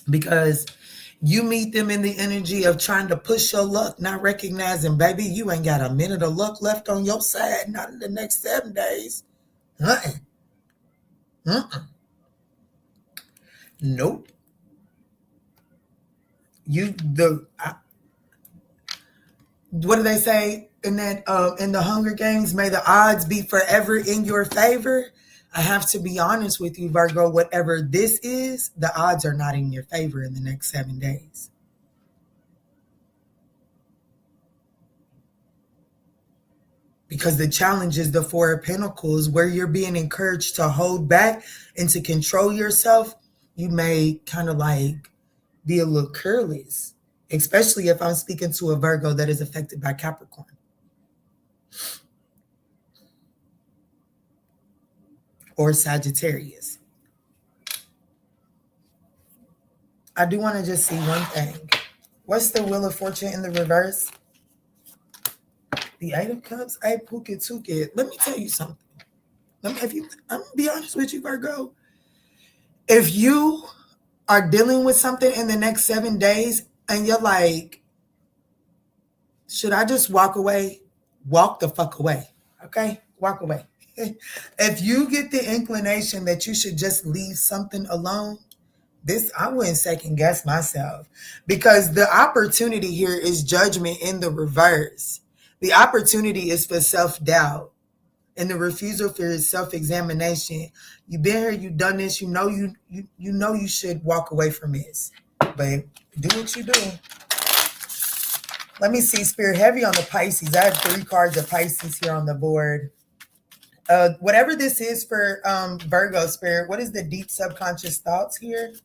Because you meet them in the energy of trying to push your luck, not recognizing, baby, you ain't got a minute of luck left on your side, not in the next 7 days. Nope. What do they say in that in the Hunger Games? May the odds be forever in your favor. I have to be honest with you, Virgo, whatever this is, the odds are not in your favor in the next 7 days. Because the challenge is the Four of Pentacles, where you're being encouraged to hold back and to control yourself. You may kind of be a little careless, especially if I'm speaking to a Virgo that is affected by Capricorn. Or Sagittarius. I do want to just see one thing. What's the Wheel of Fortune in the reverse? The Eight of Cups. Hey, Pookie Tookie. Let me tell you something. I'm gonna be honest with you, Virgo. If you are dealing with something in the next 7 days and you're like, should I just walk away? Walk the fuck away. Okay? Walk away. If you get the inclination that you should just leave something alone, I wouldn't second guess myself, because the opportunity here is Judgment in the reverse. The opportunity is for self-doubt. And the refusal fear is self-examination. You've been here, you've done this, you know you should walk away from this. But do what you do. Let me see, Spirit, heavy on the Pisces. I have 3 cards of Pisces here on the board. Whatever this is for Virgo, Spirit, what is the deep subconscious thoughts here?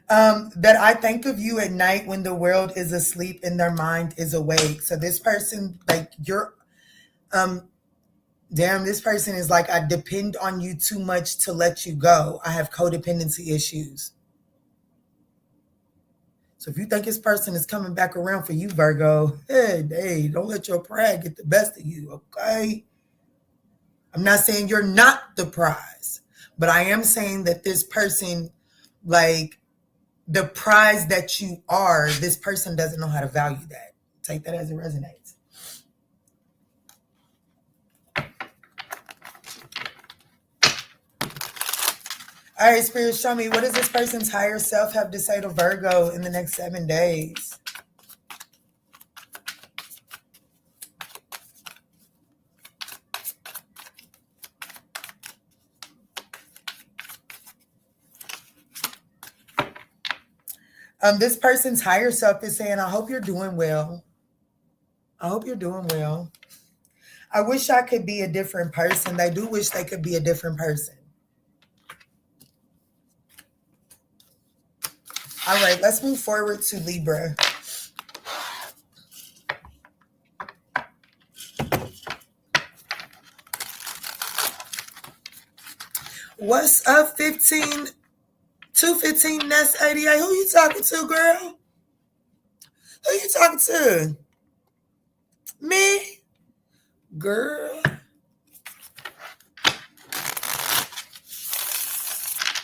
That I think of you at night when the world is asleep and their mind is awake. So this person, like you're, damn, this person is like, I depend on you too much to let you go. I have codependency issues. So if you think this person is coming back around for you, Virgo, hey, don't let your pride get the best of you, okay? I'm not saying you're not the prize, but I am saying that this person, like the prize that you are, this person doesn't know how to value that. Take that as it resonates. All right, Spirit, show me, what does this person's higher self have to say to Virgo in the next 7 days? This person's higher self is saying, I hope you're doing well. I hope you're doing well. I wish I could be a different person. They do wish they could be a different person. All right, let's move forward to Libra. What's up, 215 Nest 88? Who you talking to, girl? Who you talking to? Me? Girl.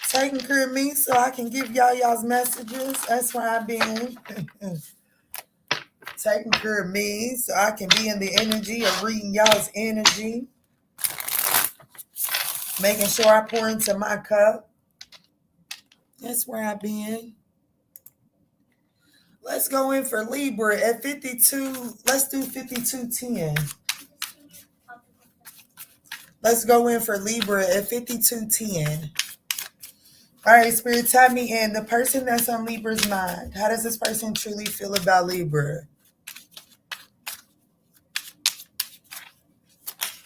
Taking care of me so I can give y'all's messages. That's where I've been. Taking care of me so I can be in the energy of reading y'all's energy. Making sure I pour into my cup. That's where I've been. Let's go in for Libra at 52. Let's do 5210. Let's go in for Libra at 5210. All right, Spirit, tap me in. The person that's on Libra's mind. How does this person truly feel about Libra?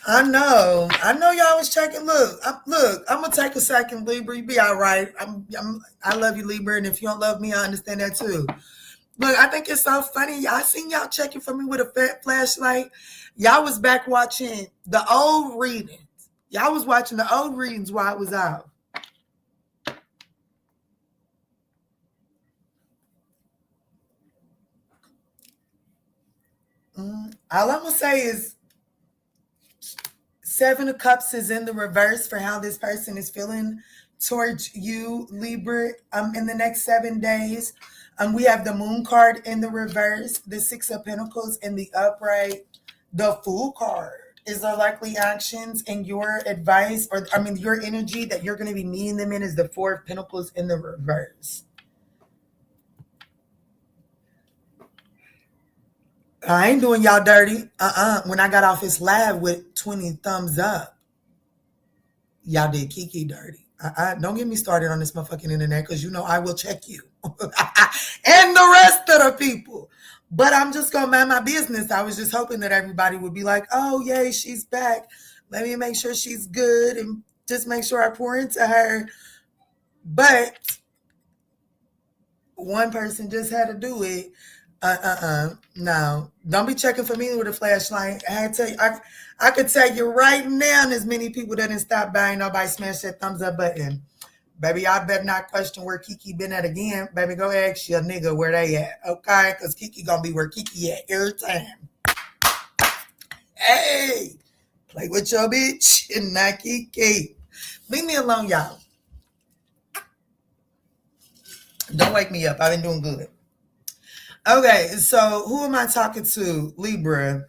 I know y'all was checking. Look, I'm gonna take a second, Libra. You be all right. I love you, Libra, and if you don't love me, I understand that too. Look, I think it's so funny. I seen y'all checking for me with a flashlight. Y'all was back watching the old readings. Y'all was watching the old readings while I was out. All I'm gonna say is 7 of Cups is in the reverse for how this person is feeling towards you, Libra, in the next 7 days. We have the Moon card in the reverse, the 6 of Pentacles in the upright. The Fool card is the likely actions and your advice, or your energy that you're going to be meeting them in is the 4 of Pentacles in the reverse. I ain't doing y'all dirty. When I got off this live with 20 thumbs up, y'all did Kiki dirty. Don't get me started on this motherfucking internet, because you know I will check you. And the rest of the people. But I'm just going to mind my business. I was just hoping that everybody would be like, oh, yay, she's back. Let me make sure she's good and just make sure I pour into her. But one person just had to do it. No, don't be checking for me with a flashlight. I had to tell you, I could tell you right now, there's many people that didn't stop by. Nobody smashed that thumbs up button. Baby, I better not question where Kiki been at again. Baby, go ask your nigga where they at, okay? Because Kiki gonna be where Kiki at every time. Hey, play with your bitch and not Kiki. Leave me alone, y'all. Don't wake me up. I've been doing good. Okay, so who am I talking to? Libra.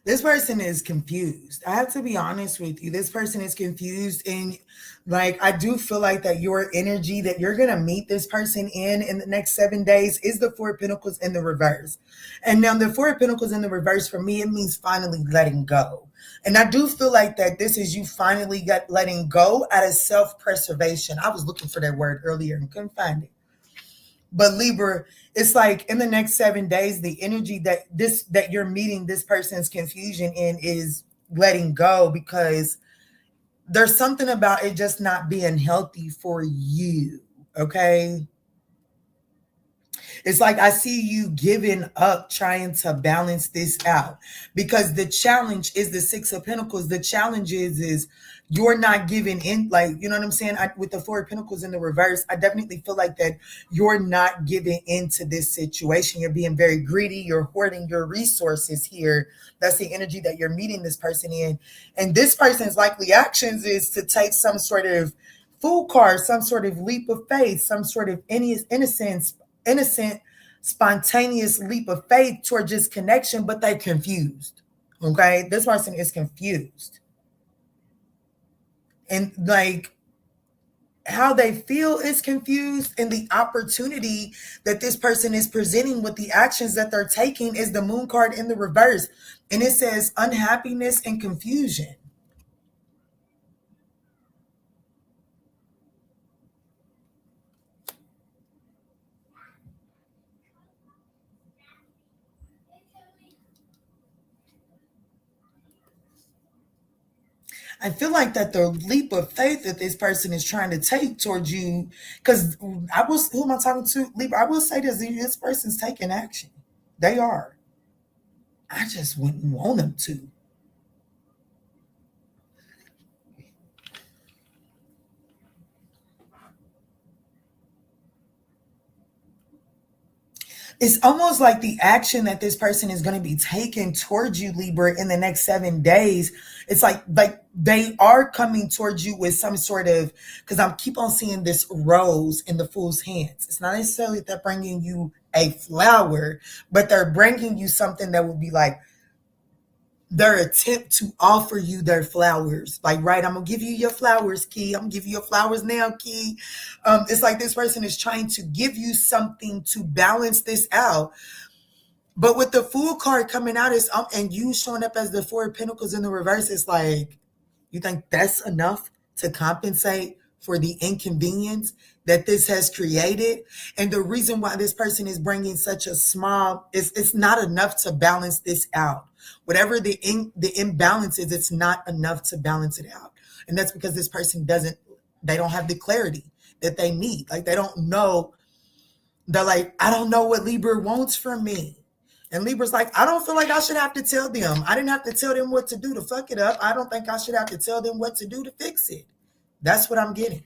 This person is confused. I have to be honest with you. This person is confused. And like, I do feel like that your energy that you're going to meet this person in the next 7 days is the Four of Pentacles in the reverse. And now the Four of Pentacles in the reverse, for me, it means finally letting go. And I do feel like that this is you finally letting go out of self-preservation. I was looking for that word earlier and couldn't find it. But Libra, it's like in the next 7 days, the energy that you're meeting this person's confusion in is letting go, because there's something about it just not being healthy for you. Okay. It's like I see you giving up trying to balance this out, because the challenge is the Six of Pentacles. The challenge is you're not giving in, like, you know what I'm saying? With the Four of Pentacles in the reverse, I definitely feel like that you're not giving into this situation. You're being very greedy. You're hoarding your resources here. That's the energy that you're meeting this person in. And this person's likely actions is to take some sort of fool card, some sort of leap of faith, some sort of innocent, spontaneous leap of faith toward just connection, but they're confused. Okay. This person is confused. And like how they feel is confused, and the opportunity that this person is presenting with the actions that they're taking is the Moon card in the reverse. And it says unhappiness and confusion. I feel like that the leap of faith that this person is trying to take towards you, because who am I talking to? Libra, I will say this person's taking action. They are. I just wouldn't want them to. It's almost like the action that this person is going to be taking towards you, Libra, in the next 7 days. It's like they are coming towards you with some sort of, because I keep on seeing this rose in the Fool's hands. It's not necessarily that they're bringing you a flower, but they're bringing you something that would be like their attempt to offer you their flowers. Like, right, I'm gonna give you your flowers, Key. I'm gonna give you your flowers now, Key. It's like this person is trying to give you something to balance this out. But with the Fool card coming out, and you showing up as the Four of Pentacles in the reverse, it's like, you think that's enough to compensate for the inconvenience that this has created? And the reason why this person is bringing such a small, it's not enough to balance this out. Whatever the imbalance is, it's not enough to balance it out. And that's because this person they don't have the clarity that they need. Like, they don't know. They're like, I don't know what Libra wants from me. And Libra's like, I don't feel like I should have to tell them. I didn't have to tell them what to do to fuck it up. I don't think I should have to tell them what to do to fix it. That's what I'm getting.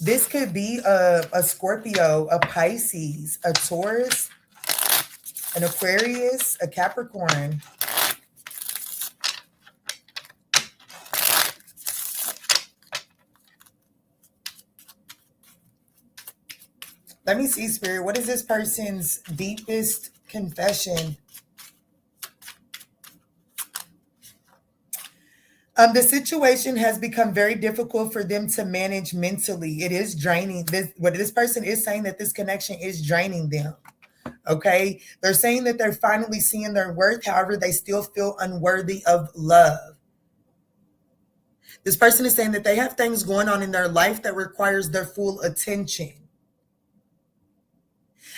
This could be a Scorpio, a Pisces, a Taurus, an Aquarius, a Capricorn. Let me see, Spirit. What is this person's deepest confession? The situation has become very difficult for them to manage mentally. It is draining. What this person is saying, that this connection is draining them. Okay. They're saying that they're finally seeing their worth. However, they still feel unworthy of love. This person is saying that they have things going on in their life that requires their full attention.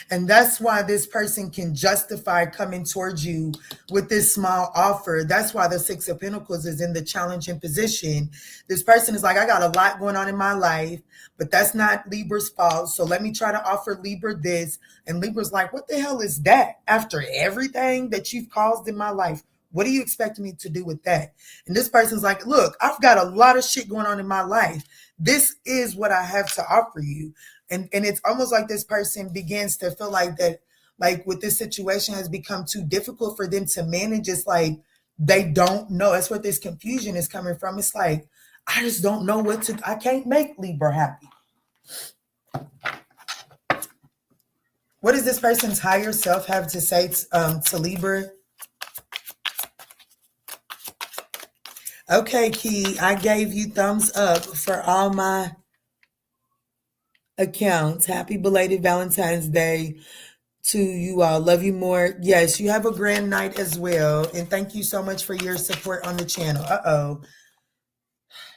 And that's why this person can justify coming towards you with this small offer. That's why the Six of Pentacles is in the challenging position. This person is like, I got a lot going on in my life, but that's not Libra's fault. So let me try to offer Libra this. And Libra's like, what the hell is that? After everything that you've caused in my life, what do you expect me to do with that? And this person's like, look, I've got a lot of shit going on in my life. This is what I have to offer you. And it's almost like this person begins to feel like that, like with this situation has become too difficult for them to manage. It's like they don't know. That's where this confusion is coming from. It's like, I just don't know I can't make Libra happy. What does this person's higher self have to say to Libra? Okay, Key, I gave you thumbs up for all my accounts. Happy belated Valentine's Day to you all. Love you more. Yes, you have a grand night as well. And thank you so much for your support on the channel. Uh-oh.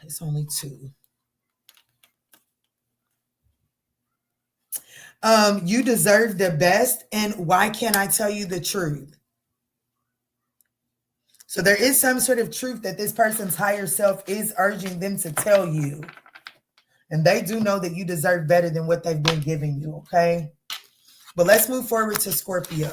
It's only 2. You deserve the best. And why can't I tell you the truth? So there is some sort of truth that this person's higher self is urging them to tell you. And they do know that you deserve better than what they've been giving you, okay? But let's move forward to Scorpio.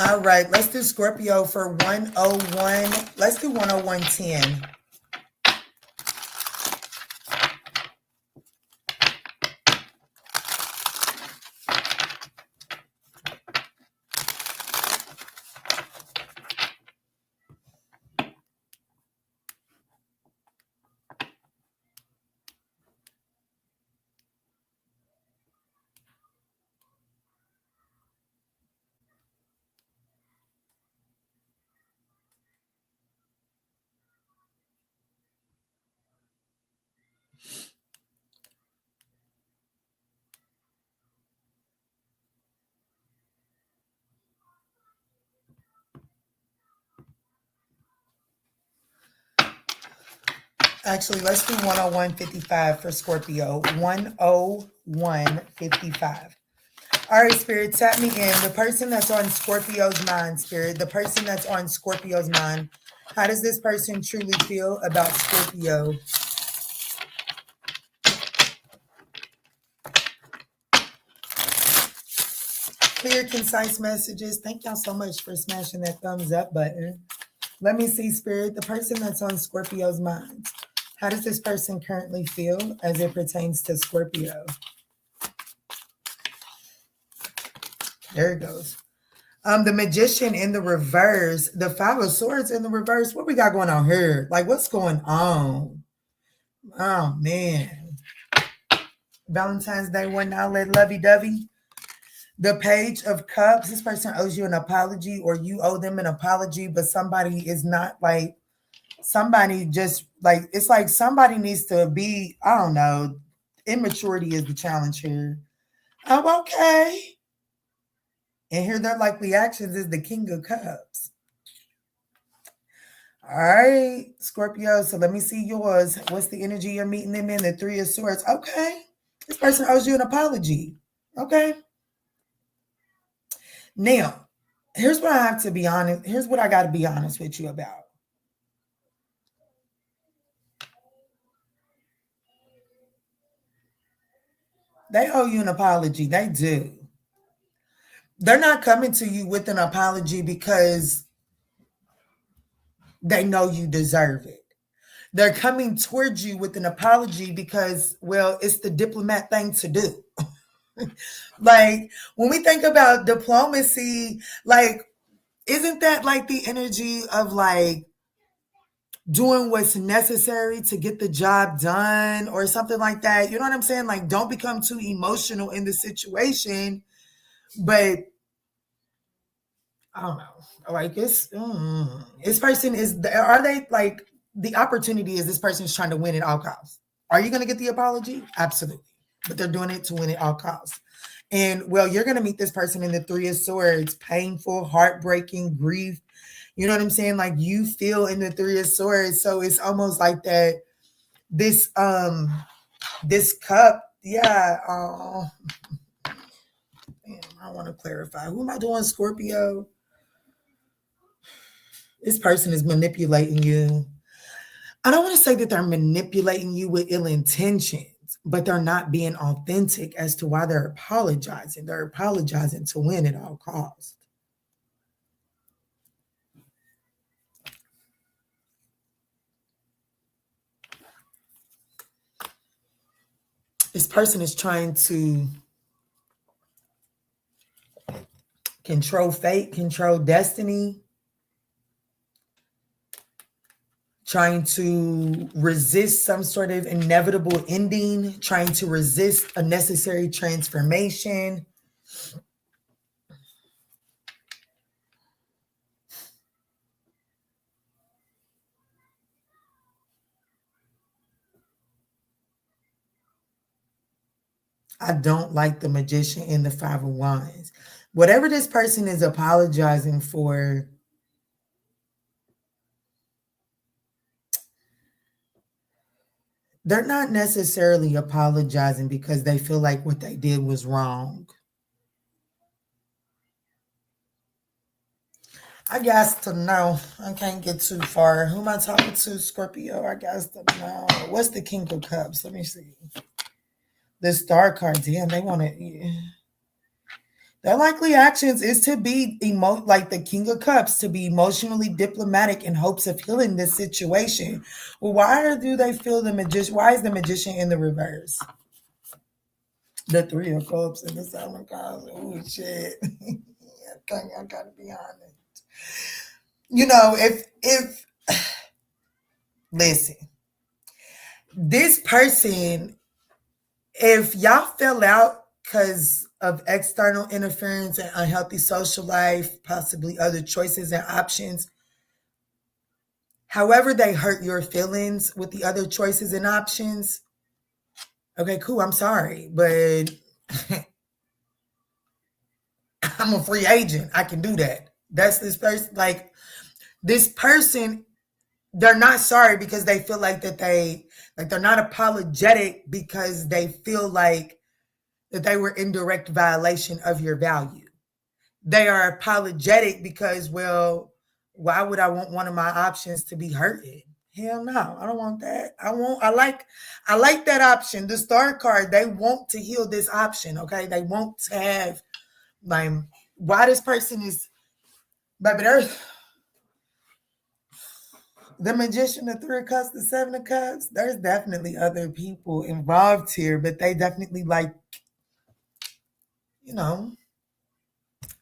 All right, let's do Scorpio for 101. Let's do 101.10. Actually, let's do 101.55 for Scorpio. 101.55. All right, Spirit, tap me in. The person that's on Scorpio's mind, Spirit, the person that's on Scorpio's mind, how does this person truly feel about Scorpio? Clear, concise messages. Thank y'all so much for smashing that thumbs up button. Let me see, Spirit, the person that's on Scorpio's mind. How does this person currently feel as it pertains to Scorpio? There it goes. The Magician in the reverse, the 5 of Swords in the reverse. What we got going on here? Like, what's going on? Oh, man. Valentine's Day one now, let lovey-dovey. The Page of Cups. This person owes you an apology, or you owe them an apology, but somebody is not like, somebody just like, it's like somebody needs to be, I don't know. Immaturity is the challenge here. Oh, okay. And here their likely actions is the King of Cups. All right, Scorpio. So let me see yours. What's the energy you're meeting them in? The 3 of Swords. Okay. This person owes you an apology. Okay. Now, here's what I have to be honest. Here's what I got to be honest with you about. They owe you an apology. They do. They're not coming to you with an apology because they know you deserve it. They're coming towards you with an apology because, well, it's the diplomat thing to do. Like, when we think about diplomacy, like, isn't that like the energy of like doing what's necessary to get the job done or something like that? You know what I'm saying? Like, don't become too emotional in the situation. But I don't know. Like, this person is, are they like, the opportunity is this person is trying to win at all costs. Are you going to get the apology? Absolutely. But they're doing it to win at all costs. And, well, you're going to meet this person in the 3 of Swords, painful, heartbreaking, grief. You know what I'm saying? Like, you feel in the 3 of Swords. So it's almost like that, this cup. Yeah. I want to clarify. Who am I doing, Scorpio? This person is manipulating you. I don't want to say that they're manipulating you with ill intentions, but they're not being authentic as to why they're apologizing. They're apologizing to win at all costs. This person is trying to control fate, control destiny, trying to resist some sort of inevitable ending, trying to resist a necessary transformation. I don't like the Magician and the Five of Wands. Whatever this person is apologizing for, they're not necessarily apologizing because they feel like what they did was wrong. I guess to know. I can't get too far. Who am I talking to, Scorpio? I guess to know. What's the King of Cups? Let me see. The Star card. Damn, they want to... Their likely actions is to be like the King of Cups, to be emotionally diplomatic in hopes of healing this situation. Well, why do they feel the Magician? Why is the Magician in the reverse? The Three of Cups and the Seven of Cups. Oh, shit. I gotta be honest. You know, if listen, this person, if y'all fell out because of external interference and unhealthy social life, possibly other choices and options, however they hurt your feelings with the other choices and options, okay, cool, I'm sorry, but I'm a free agent. I can do that. That's this person. Like, this person, they're not sorry because they feel like that they're not apologetic because they feel like that they were in direct violation of your value. They are apologetic because, well, why would I want one of my options to be hurted? Hell no, I don't want that. I like that option. The Star card, they want to heal this option, okay? They want to have, like, why this person is, baby, there's the Magician, the Three of Cups, the Seven of Cups. There's definitely other people involved here, but they definitely, like, you know,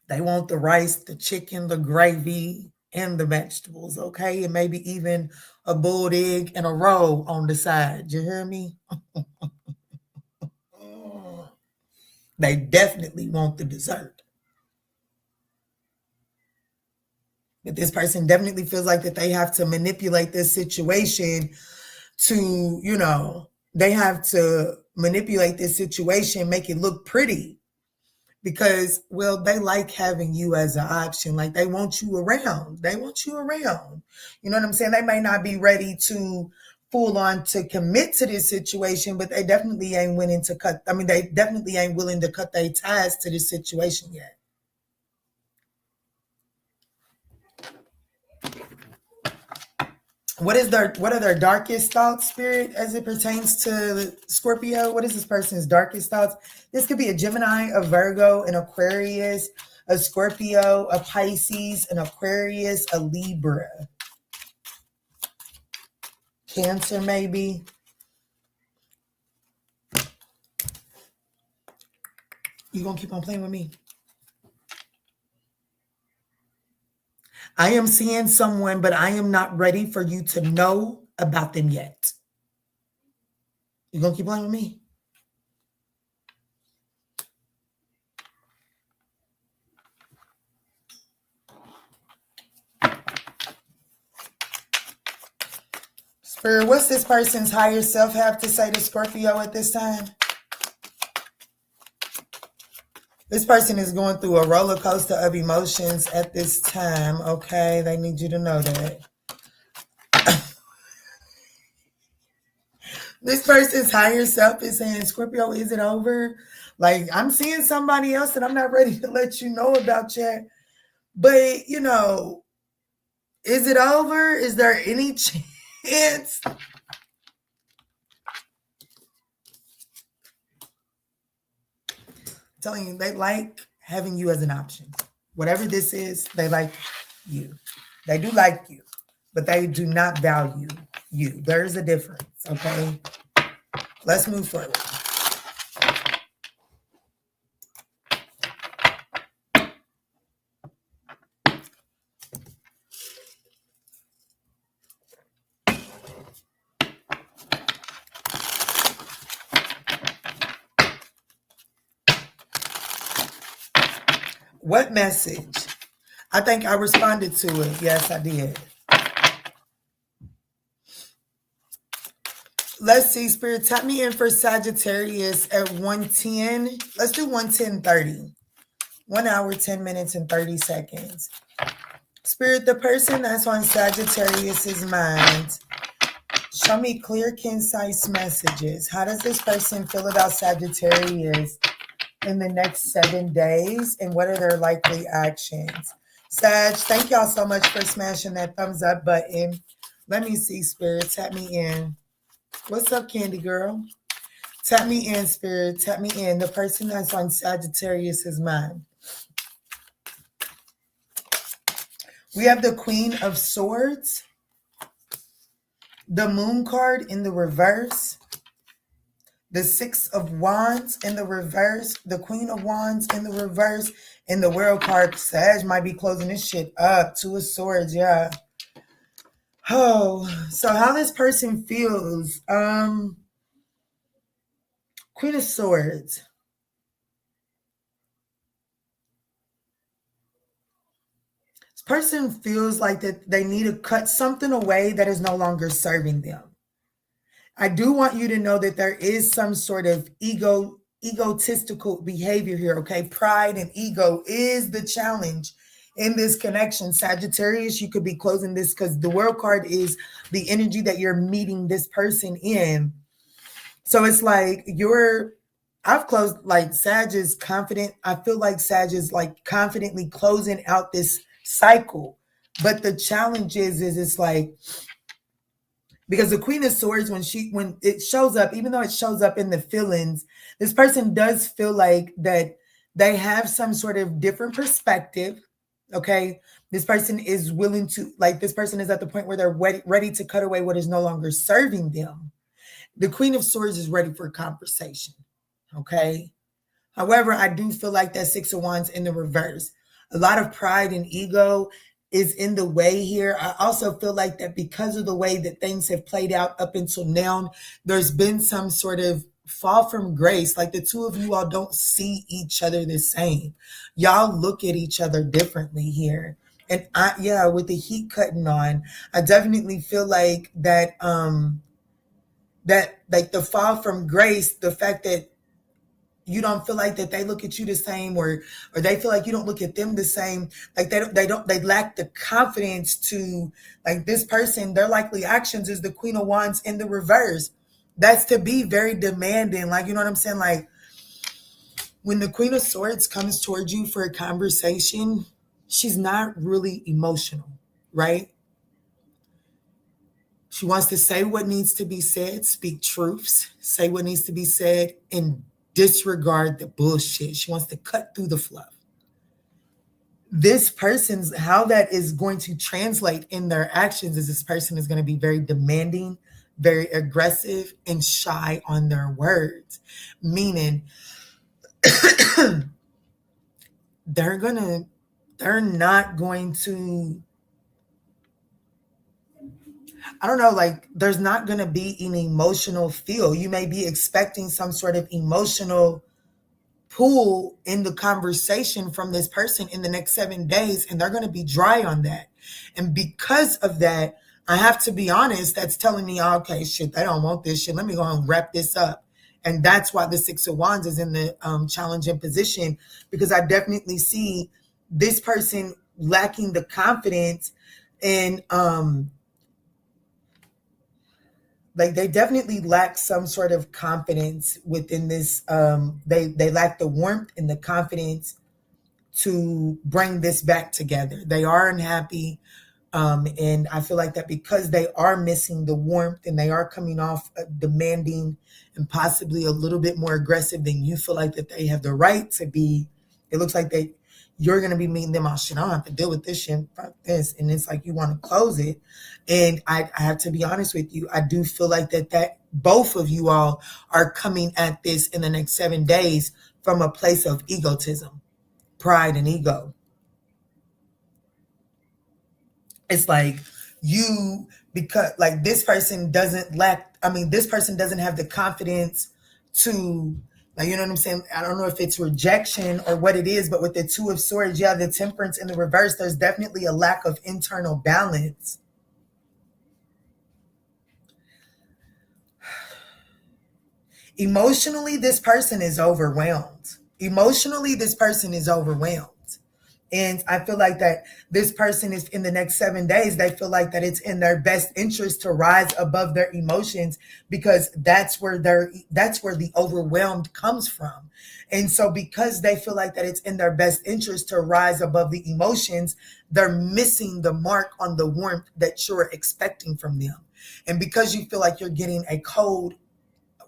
they want the rice, the chicken, the gravy, and the vegetables, okay? And maybe even a boiled egg and a roll on the side. You hear me? They definitely want the dessert. But this person definitely feels like that they have to manipulate this situation to, you know, they have to manipulate this situation, make it look pretty. Because, well, they like having you as an option. Like, they want you around. They want you around. You know what I'm saying? They may not be ready to full on to commit to this situation, but they definitely ain't willing to cut. I mean, they definitely ain't willing to cut their ties to this situation yet. What are their darkest thoughts, Spirit, as it pertains to Scorpio? What is this person's darkest thoughts? This could be a Gemini, a Virgo, an Aquarius, a Scorpio, a Pisces, an Aquarius, a Libra. Cancer, maybe. You gonna keep on playing with me? I am seeing someone, but I am not ready for you to know about them yet. You gonna keep playing with me? Spirit, what's this person's higher self have to say to Scorpio at this time? This person is going through a roller coaster of emotions at this time, okay? They need you to know that. This person's higher self is saying, Scorpio, is it over? Like, I'm seeing somebody else that I'm not ready to let you know about yet. But, you know, is it over? Is there any chance? I'm telling you, they like having you as an option. Whatever this is, they like you. They do like you, but they do not value you. There's a difference, okay? Let's move forward. What message? I think I responded to it. Yes, I did. Let's see, Spirit, tap me in for Sagittarius at 1:10. Let's do 1:10:30. 1 hour, 10 minutes, and 30 seconds. Spirit, the person that's on Sagittarius's mind, show me clear, concise messages. How does this person feel about Sagittarius in the next 7 days? And what are their likely actions? Sag, thank y'all so much for smashing that thumbs up button. Let me see, Spirit. Tap me in. What's up, Candy Girl? Tap me in, Spirit. Tap me in. The person that's on Sagittarius's mind. We have the Queen of Swords, the Moon card in the reverse, the Six of Wands in the reverse, the Queen of Wands in the reverse, and the World card. Sag might be closing this shit up. Two of Swords, yeah. Oh, so how this person feels. Queen of Swords. This person feels like that they need to cut something away that is no longer serving them. I do want you to know that there is some sort of egotistical behavior here, okay? Pride and ego is the challenge in this connection. Sagittarius, you could be closing this because the World card is the energy that you're meeting this person in. So it's like I've closed, like Sag is confident. I feel like Sag is like confidently closing out this cycle. But the challenge is it's like, because the Queen of Swords, when it shows up, even though it shows up in the feelings, this person does feel like that they have some sort of different perspective. Okay. This person is willing to, like, this person is at the point where they're ready to cut away what is no longer serving them. The Queen of Swords is ready for conversation. Okay. However, I do feel like that Six of Wands in the reverse. A lot of pride and ego is in the way here. I also feel like that because of the way that things have played out up until now, there's been some sort of fall from grace. Like the two of you all don't see each other the same. Y'all look at each other differently here. And with the heat cutting on, I definitely feel like that, that like the fall from grace, the fact that you don't feel like that they look at you the same, or they feel like you don't look at them the same. Like they lack the confidence to, like, this person, their likely actions is the Queen of Wands in the reverse. That's to be very demanding. Like, you know what I'm saying? Like when the Queen of Swords comes towards you for a conversation, she's not really emotional, right? She wants to say what needs to be said, speak truths, say what needs to be said, and disregard the bullshit. She wants to cut through the fluff. This person's, how that is going to translate in their actions is this person is going to be very demanding, very aggressive, and shy on their words. Meaning they're not going to, I don't know, like there's not going to be an emotional feel. You may be expecting some sort of emotional pull in the conversation from this person in the next 7 days, and they're going to be dry on that. And because of that, I have to be honest, that's telling me, oh, okay, shit, they don't want this shit. Let me go and wrap this up. And that's why the Six of Wands is in the challenging position, because I definitely see this person lacking the confidence and like they definitely lack some sort of confidence within this. They lack the warmth and the confidence to bring this back together. They are unhappy. And I feel like that because they are missing the warmth and they are coming off demanding and possibly a little bit more aggressive than you feel like that they have the right to be. It looks like you're going to be meeting them. Oh shit, I don't have to deal with this shit. Fuck this. And it's like you want to close it. And I have to be honest with you. I do feel like that both of you all are coming at this in the next 7 days from a place of egotism, pride, and ego. It's like because like this person doesn't have the confidence to, like, you know what I'm saying? I don't know if it's rejection or what it is, but with the Two of Swords, yeah, the Temperance in the reverse, there's definitely a lack of internal balance. Emotionally, this person is overwhelmed. And I feel like that this person is in the next 7 days, they feel like that it's in their best interest to rise above their emotions because that's where the overwhelmed comes from. And so because they feel like that it's in their best interest to rise above the emotions, they're missing the mark on the warmth that you're expecting from them. And because you feel like you're getting a cold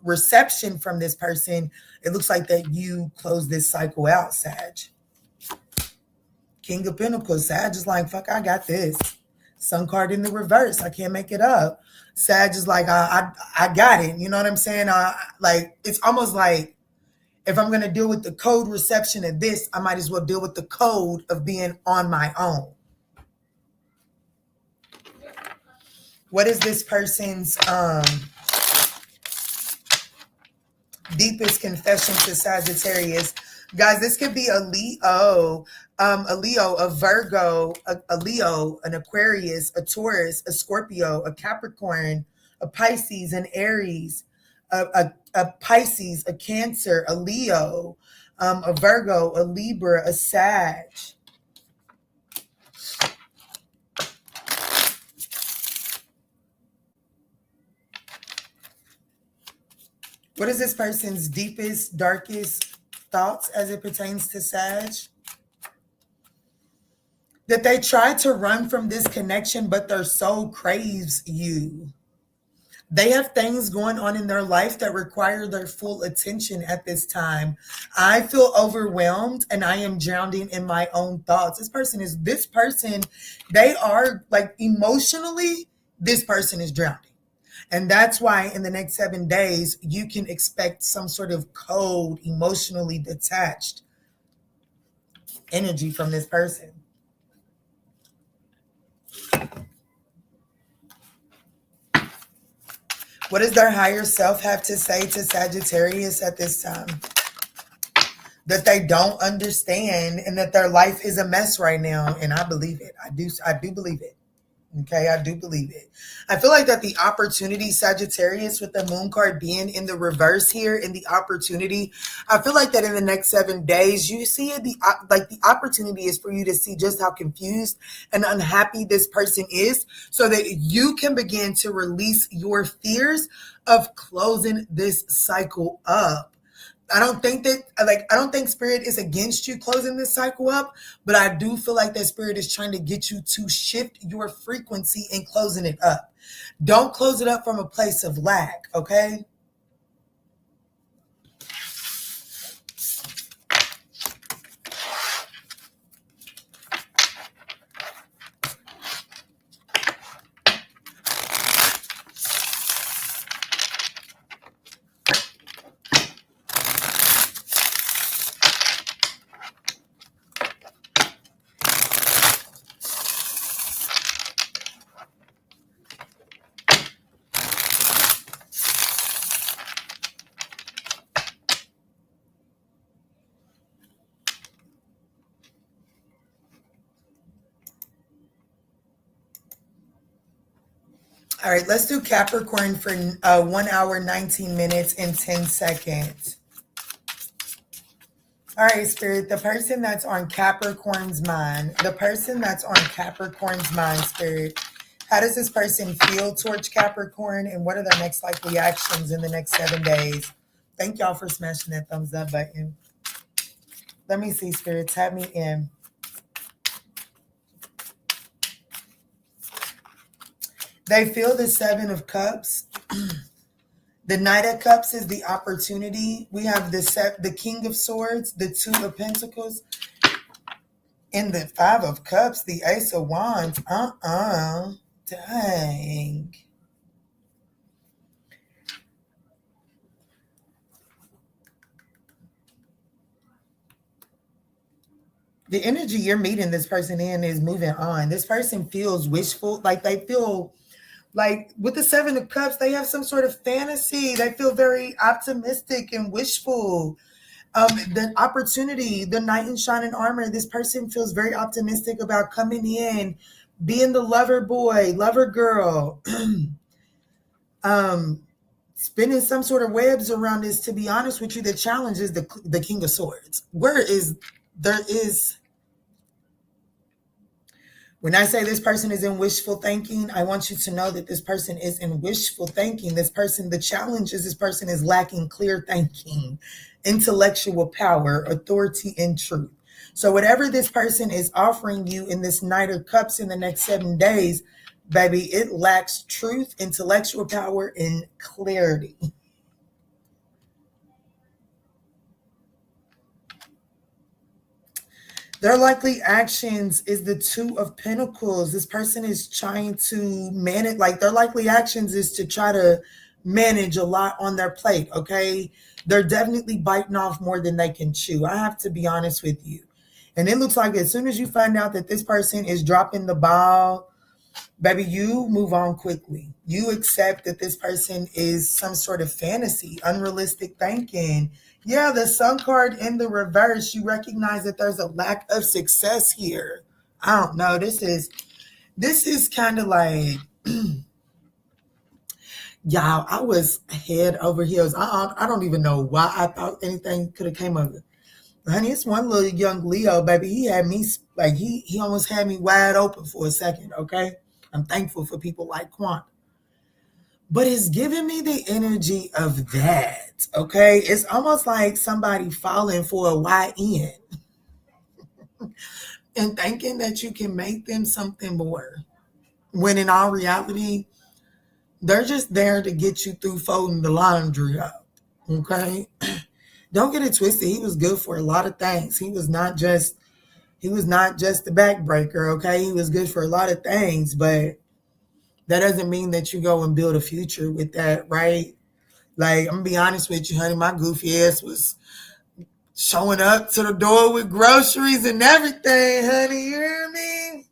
reception from this person, it looks like that you close this cycle out, Sag. King of Pentacles, Sag is like, fuck, I got this. Sun card in the reverse, I can't make it up. Sag is like, I got it. You know what I'm saying? Like, it's almost like if I'm going to deal with the code reception of this, I might as well deal with the code of being on my own. What is this person's deepest confession to Sagittarius? Guys, this could be a Leo, a Virgo, a Leo, an Aquarius, a Taurus, a Scorpio, a Capricorn, a Pisces, an Aries, a Pisces, a Cancer, a Leo, a Virgo, a Libra, a Sag. What is this person's deepest, darkest thoughts as it pertains to Sag? That they try to run from this connection, but their soul craves you. They have things going on in their life that require their full attention at this time. I feel overwhelmed and I am drowning in my own thoughts. This person, they are like emotionally, this person is drowning. And that's why in the next 7 days, you can expect some sort of cold, emotionally detached energy from this person. What does their higher self have to say to Sagittarius at this time? That they don't understand and that their life is a mess right now. And I believe it. I do believe it. Okay, I do believe it. I feel like that the opportunity, Sagittarius, with the moon card being in the reverse here, in the opportunity, I feel like that in the next 7 days, you see it, the opportunity is for you to see just how confused and unhappy this person is so that you can begin to release your fears of closing this cycle up. I don't think Spirit is against you closing this cycle up, but I do feel like that Spirit is trying to get you to shift your frequency in closing it up. Don't close it up from a place of lack, okay? All right, let's do Capricorn for 1 hour, 19 minutes, and 10 seconds. All right, Spirit, the person that's on Capricorn's mind, Spirit, How does this person feel towards Capricorn, and what are their next likely actions in the next 7 days? Thank y'all for smashing that thumbs up button. Let me see, Spirit. Tap me in. They feel the 7 of Cups. The Knight of Cups is the opportunity. We have the King of Swords, the 2 of Pentacles, and the 5 of Cups, the Ace of Wands. Dang. The energy you're meeting this person in is moving on. This person feels wishful, like they feel like with the 7 of Cups, they have some sort of fantasy. They feel very optimistic and wishful. The opportunity, the knight in shining armor, this person feels very optimistic about coming in, being the lover boy, lover girl, spinning some sort of webs around this. To be honest with you, the challenge is the King of Swords. When I say this person is in wishful thinking, I want you to know that this person is in wishful thinking. The challenge is this person is lacking clear thinking, intellectual power, authority, and truth. So whatever this person is offering you in this Knight of Cups in the next 7 days, baby, it lacks truth, intellectual power, and clarity. Their likely actions is the 2 of Pentacles. This person is trying to manage, like their likely actions is to try to manage a lot on their plate, okay? They're definitely biting off more than they can chew. I have to be honest with you. And it looks like as soon as you find out that this person is dropping the ball, baby, you move on quickly. You accept that this person is some sort of fantasy, unrealistic thinking. Yeah, the Sun card in the reverse, you recognize that there's a lack of success here. I don't know. This is kind of like, y'all, I was head over heels. I don't even know why I thought anything could have came of it. Honey, it's one little young Leo, baby. He had me, like, he almost had me wide open for a second, okay? I'm thankful for people like Quant. But it's giving me the energy of that, okay? It's almost like somebody falling for a YN and thinking that you can make them something more. When in all reality, they're just there to get you through folding the laundry up, okay? Don't get it twisted. He was good for a lot of things. He was not just the backbreaker, okay? He was good for a lot of things, but that doesn't mean that you go and build a future with that, right? Like, I'm gonna be honest with you, honey, my goofy ass was showing up to the door with groceries and everything, honey, you hear me?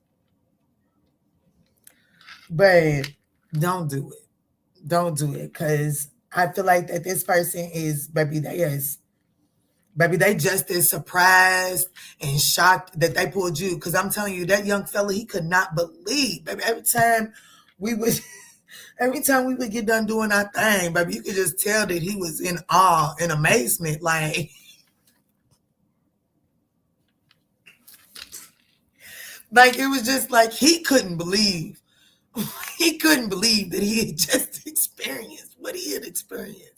But don't do it. Don't do it, because I feel like that this person is, baby, they just as surprised and shocked that they pulled you. Because I'm telling you, that young fella, he could not believe, baby, every time we would get done doing our thing, baby, you could just tell that he was in awe and amazement. Like it was just like he couldn't believe. He couldn't believe that he had just experienced what he had experienced.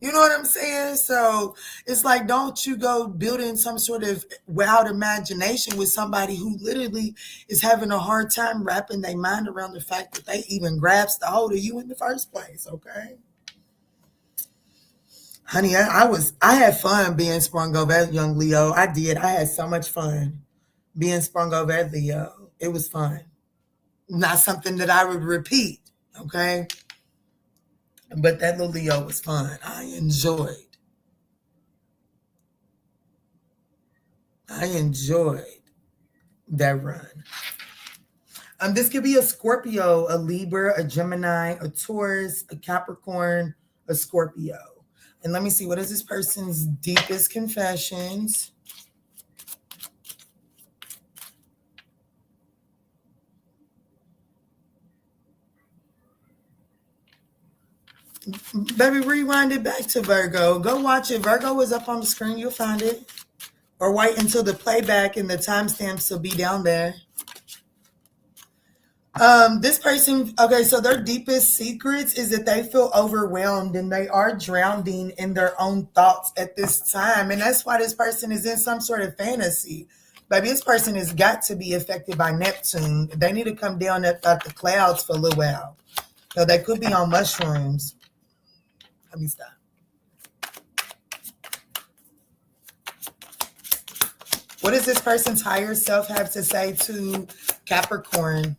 You know what I'm saying? So it's like, don't you go building some sort of wild imagination with somebody who literally is having a hard time wrapping their mind around the fact that they even grasped the hold of you in the first place, okay? Honey, I had fun being sprung over as young Leo. I did. I had so much fun being sprung over as Leo. It was fun. Not something that I would repeat, okay? But that little Leo was fun. I enjoyed that run. This could be a Scorpio, a Libra, a Gemini, a Taurus, a Capricorn, a Scorpio. And let me see, what is this person's deepest confessions? Baby, rewind it back to Virgo. Go watch it. Virgo is up on the screen. You'll find it. Or wait until the playback and the timestamps will be down there. This person, okay, so their deepest secrets is that they feel overwhelmed and they are drowning in their own thoughts at this time. And that's why this person is in some sort of fantasy. Baby, this person has got to be affected by Neptune. They need to come down at the clouds for a little while. So they could be on mushrooms. Let me stop. What does this person's higher self have to say to Capricorn?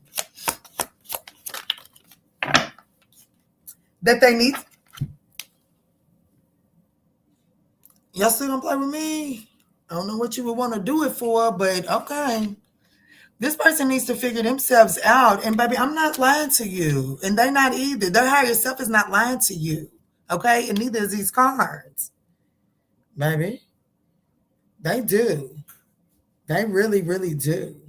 That they need. Y'all still don't play with me? I don't know what you would want to do it for, but okay. This person needs to figure themselves out. And baby, I'm not lying to you. And they're not either. Their higher self is not lying to you. Okay? And neither is these cards. Baby. They do. They really, really do.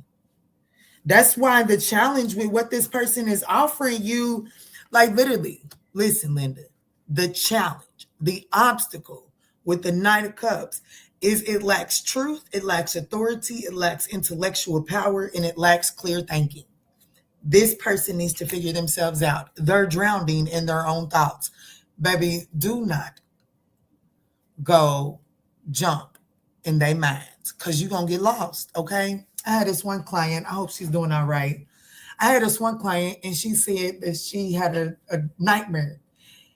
That's why the challenge with what this person is offering you, like literally, listen, Linda, the challenge, the obstacle with the Knight of Cups is it lacks truth, it lacks authority, it lacks intellectual power, and it lacks clear thinking. This person needs to figure themselves out. They're drowning in their own thoughts. Baby, do not go jump in their minds because you're going to get lost, okay? I had this one client. I hope she's doing all right. I had this one client, and she said that she had a nightmare.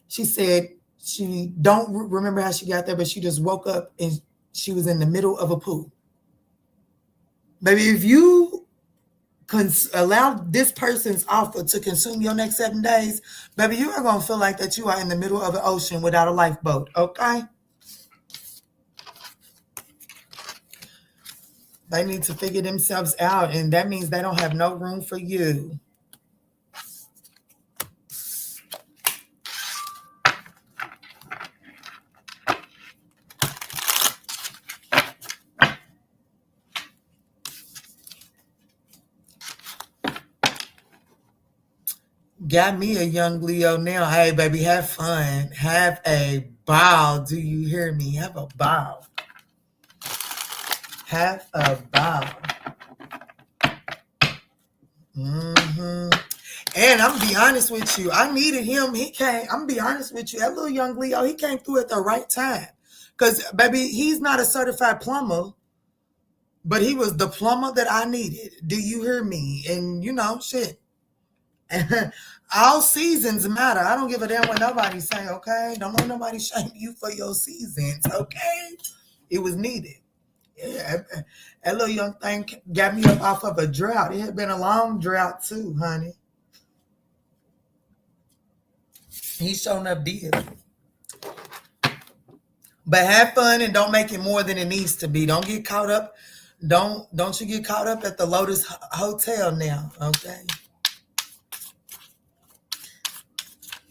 She said she don't remember how she got there, but she just woke up and she was in the middle of a pool. Baby, if you allow this person's offer to consume your next 7 days, baby, you are going to feel like that you are in the middle of an ocean without a lifeboat, okay? They need to figure themselves out, and that means they don't have no room for you. Got me a young Leo now. Hey, baby, have fun. Have a ball. Do you hear me? Have a ball. Have a ball. And I'm gonna be honest with you. I needed him. He came. I'm gonna be honest with you. That little young Leo, he came through at the right time. Because, baby, he's not a certified plumber, but he was the plumber that I needed. Do you hear me? And, you know, shit. All seasons matter. I don't give a damn what nobody say, okay? Don't let nobody shame you for your seasons, okay? It was needed. Yeah, that little young thing got me up off of a drought. It had been a long drought too, honey. He showing up did. But have fun and don't make it more than it needs to be. Don't get caught up. Don't you get caught up at the Lotus Hotel now, okay?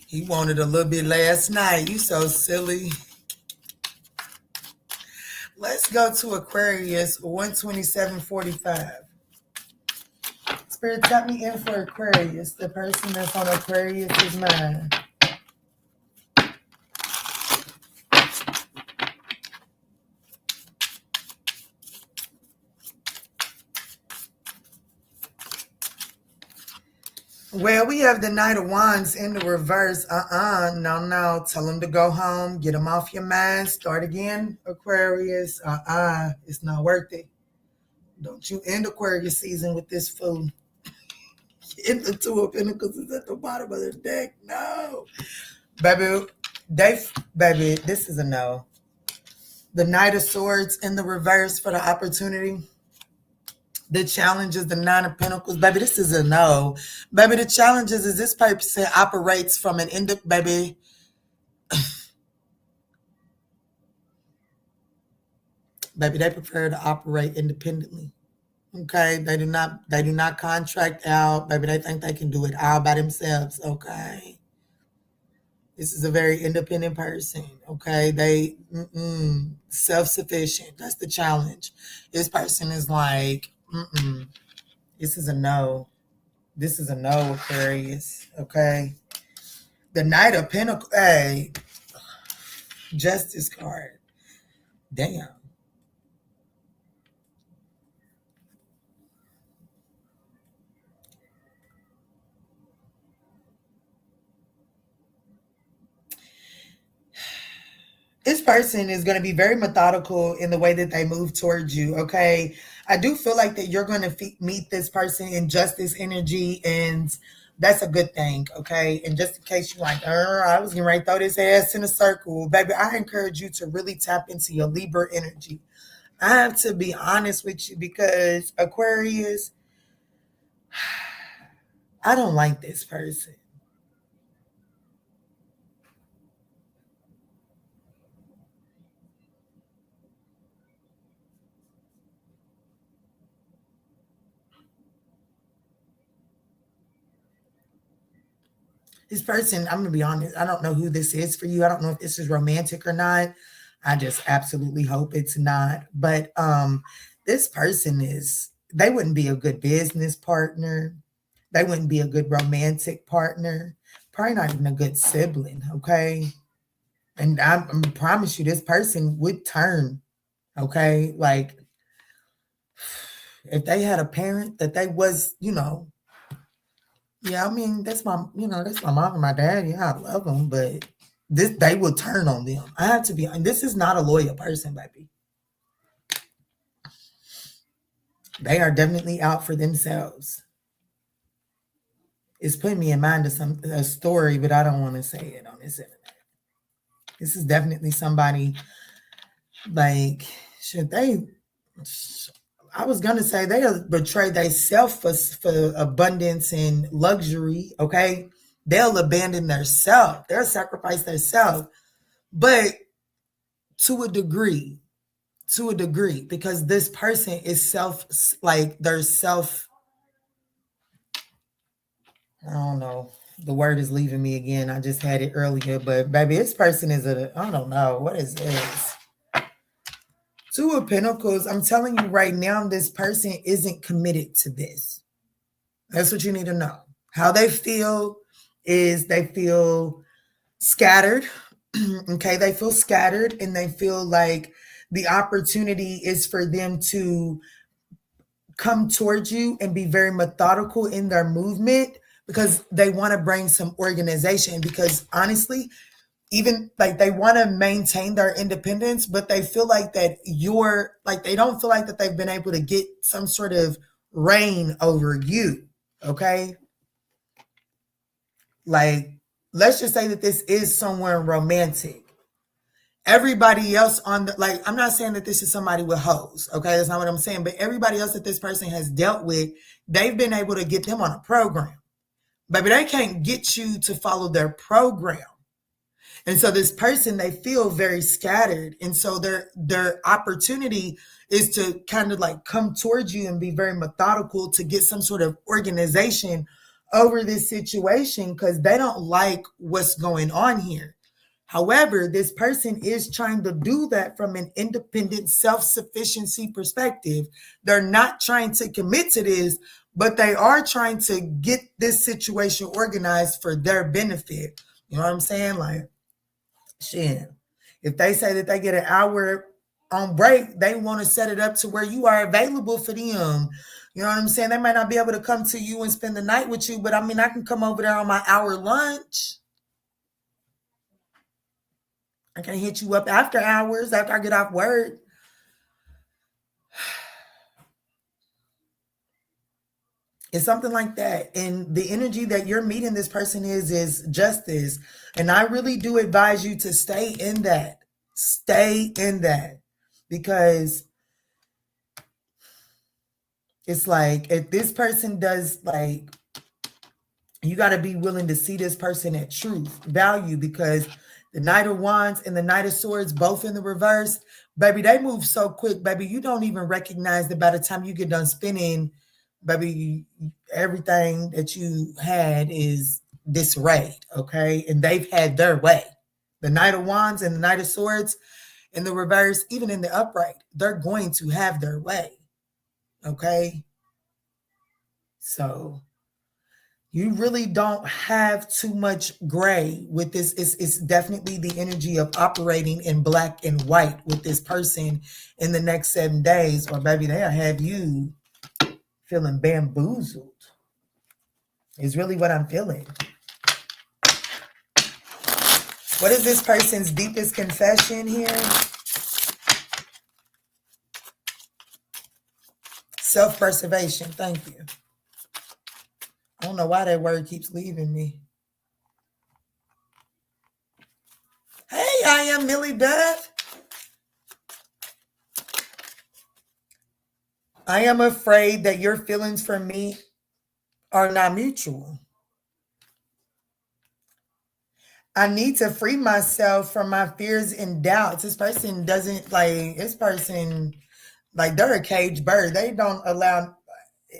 He wanted a little bit last night. You so silly. Let's go to Aquarius, 127.45. Spirit, tap me in for Aquarius, the person that's on Aquarius' mind. Well, we have the Knight of Wands in the reverse. No. Tell them to go home. Get them off your mind. Start again, Aquarius. It's not worth it. Don't you end Aquarius season with this fool. In the Two of Pentacles is at the bottom of the deck. No. Baby, this is a no. The Knight of Swords in the reverse for the opportunity. The challenge is the Nine of Pentacles. Baby, this is a no. Baby, the challenge is this person operates from an baby. Baby, they prefer to operate independently. Okay? They do not contract out. Baby, they think they can do it all by themselves. Okay? This is a very independent person. Okay? They self-sufficient. That's the challenge. This person is like, this is a no. This is a no, Aquarius. Okay. The Knight of Pentacles. Hey. Justice card. Damn. person is going to be very methodical in the way that they move towards you, okay? I do feel like that you're going to meet this person in justice energy, and that's a good thing, okay? And just in case you're like, I was getting ready to throw this ass in a circle, baby, I encourage you to really tap into your Libra energy. I have to be honest with you because Aquarius, I don't like this person. This person, I'm going to be honest, I don't know who this is for you. I don't know if this is romantic or not. I just absolutely hope it's not. But this person they wouldn't be a good business partner. They wouldn't be a good romantic partner. Probably not even a good sibling, okay? And I promise you, this person would turn, okay? Like, if they had a parent that they was, yeah, I mean, that's my mom and my dad. Yeah, I love them, but they will turn on them. I have to be, and this is not a loyal person, baby. They are definitely out for themselves. It's putting me in mind of a story, but I don't want to say it on this internet. This is definitely somebody like, I was going to say they'll betray themselves for abundance and luxury, okay? They'll abandon themselves. They'll sacrifice themselves. But to a degree, because this person is I don't know. The word is leaving me again. I just had it earlier, but baby, this person is I don't know. What is this? Two of Pentacles. I'm telling you right now, this person isn't committed to this. That's what you need to know. How they feel is they feel scattered. Okay, they feel scattered and they feel like the opportunity is for them to come towards you and be very methodical in their movement because they want to bring some organization. Because honestly, even like they want to maintain their independence, but they feel like that they don't feel like that they've been able to get some sort of reign over you. Okay. Like, let's just say that this is somewhere romantic. Everybody else I'm not saying that this is somebody with hoes. Okay. That's not what I'm saying. But everybody else that this person has dealt with, they've been able to get them on a program. Baby, they can't get you to follow their program. And so this person, they feel very scattered. And so their opportunity is to kind of like come towards you and be very methodical to get some sort of organization over this situation because they don't like what's going on here. However, this person is trying to do that from an independent self-sufficiency perspective. They're not trying to commit to this, but they are trying to get this situation organized for their benefit. You know what I'm saying? Like, shit, if they say that they get an hour on break, they want to set it up to where you are available for them. You know what I'm saying? They might not be able to come to you and spend the night with you, but I mean, I can come over there on my hour lunch. I can hit you up after hours, after I get off work. It's something like that. And the energy that you're meeting this person is justice. And I really do advise you to stay in that. Stay in that. Because it's like, if this person does, like, you got to be willing to see this person at truth value, because the Knight of Wands and the Knight of Swords, both in the reverse, baby, they move so quick, baby. You don't even recognize that by the time you get done spinning, baby, everything that you had is disarrayed, okay? And they've had their way. The Knight of Wands and the Knight of Swords in the reverse, even in the upright, they're going to have their way, okay? So you really don't have too much gray with this. It's definitely the energy of operating in black and white with this person in the next 7 days, or baby, they'll have you feeling bamboozled. Is really what I'm feeling. What is this person's deepest confession here? Self-preservation. Thank you. I don't know why that word keeps leaving me. Hey, I am Millie Beth. I am afraid that your feelings for me are not mutual. I need to free myself from my fears and doubts. This person doesn't like, they're a caged bird. They don't allow,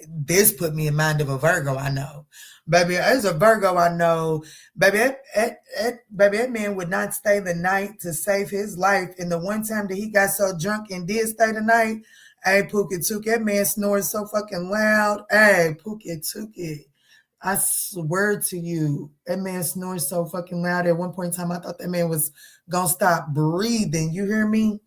this put me in mind of a Virgo I know. Baby, as a Virgo I know, baby, that man would not stay the night to save his life. And the one time that he got so drunk and did stay the night, hey, Pookie Took, that man snores so fucking loud. Hey, Pookie Took it. I swear to you, that man snores so fucking loud. At one point in time, I thought that man was going to stop breathing. You hear me?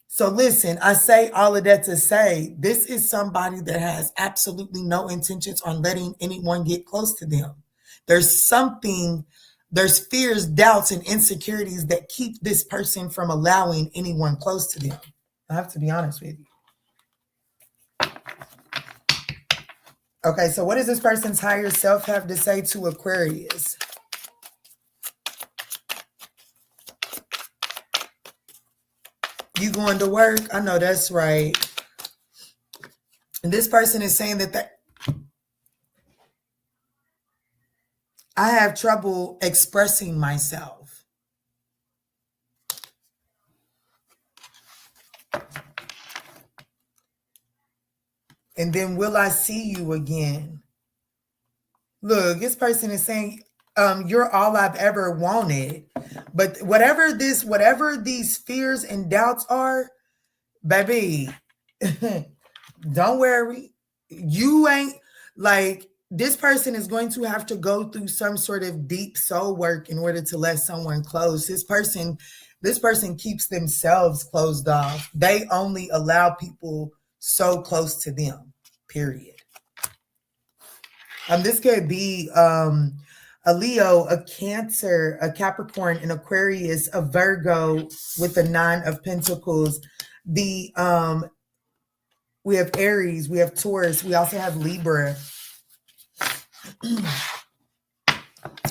So listen, I say all of that to say, this is somebody that has absolutely no intentions on letting anyone get close to them. There's fears, doubts, and insecurities that keep this person from allowing anyone close to them. I have to be honest with you. Okay, so what does this person's higher self have to say to Aquarius? You going to work? I know that's right. And this person is saying that I have trouble expressing myself. And then will I see you again? Look, this person is saying, you're all I've ever wanted. But whatever these fears and doubts are, baby, don't worry. You ain't like, this person is going to have to go through some sort of deep soul work in order to let someone close. This person keeps themselves closed off. They only allow people so close to them, period. This could be a Leo, a Cancer, a Capricorn, an Aquarius, a Virgo with the 9 of Pentacles. We have Aries, we have Taurus, we also have Libra.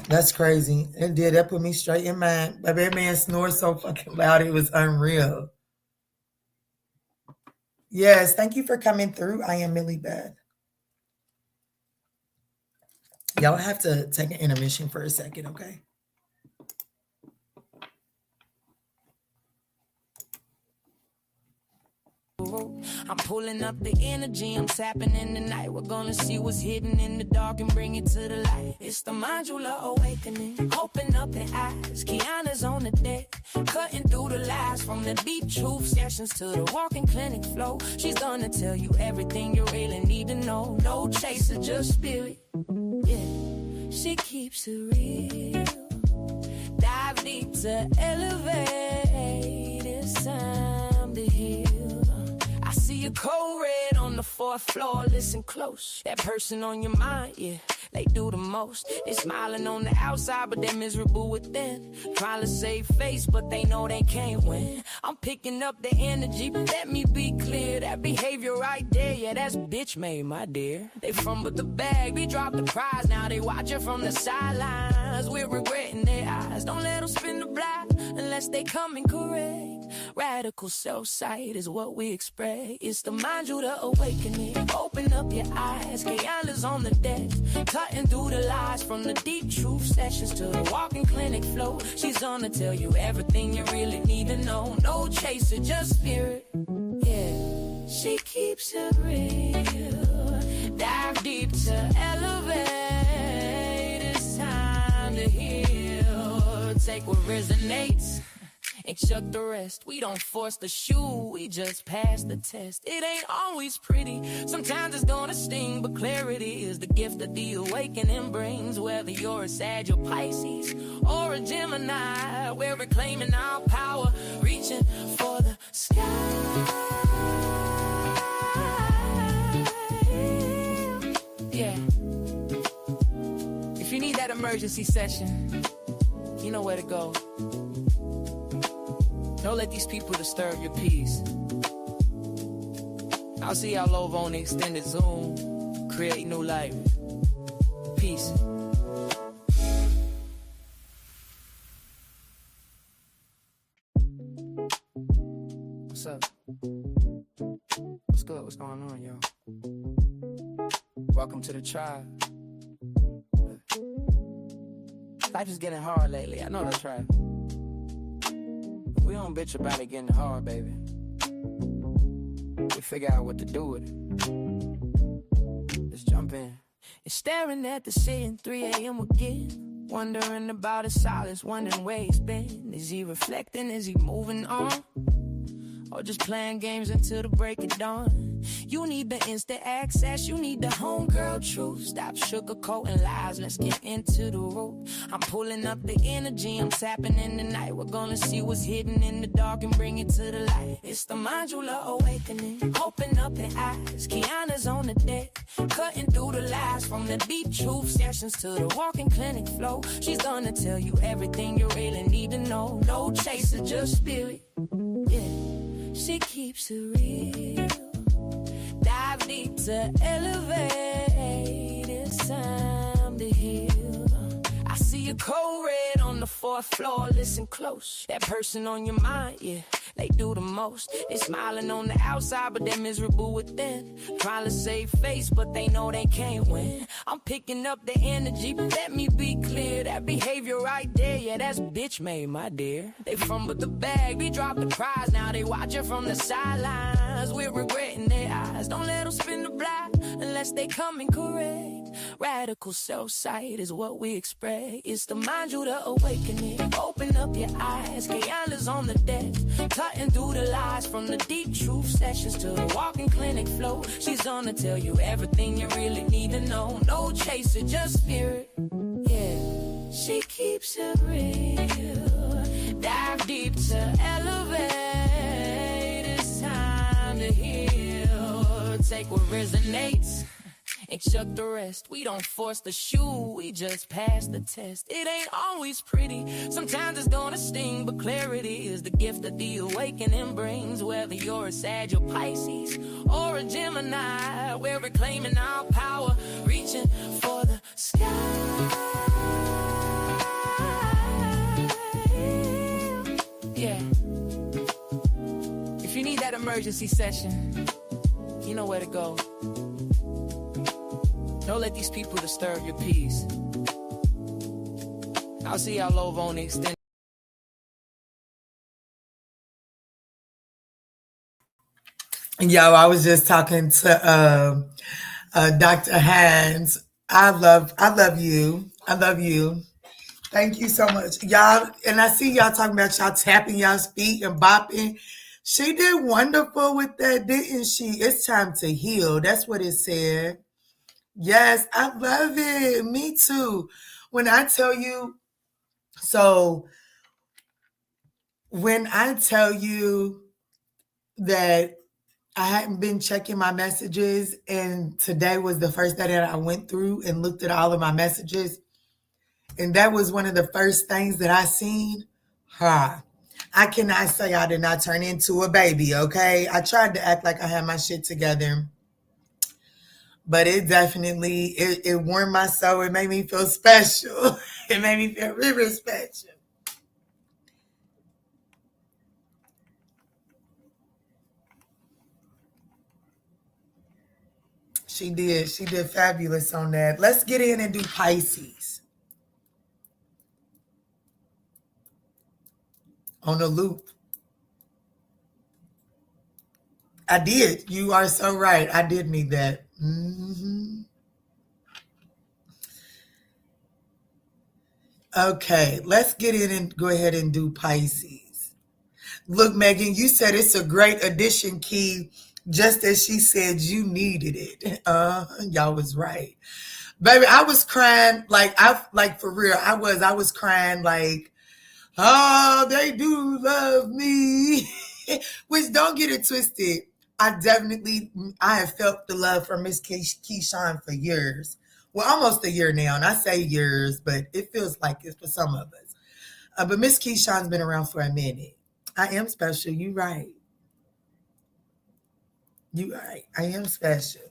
That's crazy. It did. That put me straight in mind. But that man snores so fucking loud, it was unreal. Yes, thank you for coming through. I am Millie Beth. Y'all have to take an intermission for a second, okay? I'm pulling up the energy, I'm tapping in the night. We're gonna see what's hidden in the dark and bring it to the light. It's the ManjulaAwakening. Open up the eyes, Kiana's on the deck, cutting through the lies from the deep truth sessions to the walking clinic flow. She's gonna tell you everything you really need to know. No chaser, just spirit. Yeah, she keeps it real. Dive deep to elevate. It's time to heal. I see a cold red on the 4th floor, listen close. That person on your mind, yeah, they do the most. They smiling on the outside, but they're miserable within. Trying to save face, but they know they can't win. I'm picking up the energy, but let me be clear. That behavior right there, yeah, that's bitch made, my dear. They fumbled the bag, we dropped the prize. Now they watching from the sidelines. We're regretting their eyes. Don't let them spin the block unless they come in correct. Radical self-sight is what we expect. It's the ManjulaAwakening. Open up your eyes. Kiana's on the deck, cutting through the lies from the deep truth sessions to the walking clinic flow. She's gonna tell you everything you really need to know. No chaser, just spirit. Yeah, she keeps it real. Dive deep to elevate. It's time to heal. Take what resonates and chuck the rest. We don't force the shoe, we just pass the test. It ain't always pretty, sometimes it's gonna sting, but clarity is the gift that the awakening brings. Whether you're a Sag or Pisces or a Gemini, we're reclaiming our power, reaching for the sky. Yeah. If you need that emergency session, You know where to go. Don't let these people disturb your peace. I'll see y'all over on the extended Zoom. Create new life. Peace. What's up? What's good? What's going on, y'all? Welcome to the tribe. Life is getting hard lately. I know that's right. We don't bitch about it getting hard, baby. We figure out what to do with it. Let's jump in. You're staring at the ceiling, 3 a.m. again. Wondering about his silence, wondering where he's been. Is he reflecting? Is he moving on? Or just playing games until the break of dawn? You need the instant access, you need the homegirl truth. Stop sugarcoating lies, let's get into the root. I'm pulling up the energy, I'm tapping in the night. We're gonna see what's hidden in the dark and bring it to the light. It's the ManjulaAwakening. Open up your eyes, Kiana's on the deck. Cutting through the lies from the deep truth sessions to the walking clinic flow. She's gonna tell you everything you really need to know. No chaser, just spirit. Yeah. She keeps it real. Dive deep to elevate. It's time to heal. I see a code red on the 4th floor. Listen close. That person on your mind, yeah, they do the most. They smiling on the outside, but they're miserable within. Trying to save face, but they know they can't win. I'm picking up the energy, but let me be clear. That behavior right there, yeah, that's bitch made, my dear. They fumbled the bag, we dropped the prize. Now they watching from the sidelines. We're regretting their eyes. Don't let them spin the block unless they come in correct. Radical self-sight is what we expect. It's the ManjulaAwakening. Open up your eyes. Kiana's on the deck. Cutting through the lies from the deep truth sessions to the walking clinic flow. She's gonna tell you everything you really need to know. No chaser, just spirit. Yeah, she keeps it real. Dive deep to elevate. It's time to heal. Take what resonates and chuck the rest. We don't force the shoe, we just pass the test. It ain't always pretty, sometimes it's gonna sting, but clarity is the gift that the awakening brings. Whether you're a Sag or Pisces or a Gemini, we're reclaiming our power, reaching for the sky. Yeah. If you need that emergency session, you know where to go. Don't let these people disturb your peace. I'll see y'all over on the extended. Yo, I was just talking to Dr. Hans. I love you. I love you. Thank you so much. Y'all, and I see y'all talking about y'all tapping y'all's feet and bopping. She did wonderful with that, didn't she? It's time to heal. That's what it said. Yes, I love it. Me too. When I tell you, when I tell you that I hadn't been checking my messages, and today was the first day that I went through and looked at all of my messages, and that was one of the first things that I seen. I cannot say I did not turn into a baby, okay? I tried to act like I had my shit together, but it definitely, it warmed my soul. It made me feel special. It made me feel really special. She did fabulous on that. Let's get in and do Pisces. On the loop. I did. You are so right. I did need that. Mm-hmm. Okay, let's get in and go ahead and do Pisces. Look, Megan, you said it's a great addition, Key, just as she said you needed it. Y'all was right. Baby, I was crying, for real, I was crying like, oh, they do love me. Which, don't get it twisted. I have felt the love for Miss Keyshawn for years. Well, almost a year now, and I say years, but it feels like it's for some of us. But Miss Keyshawn's been around for a minute. I am special. You right. You right. I am special.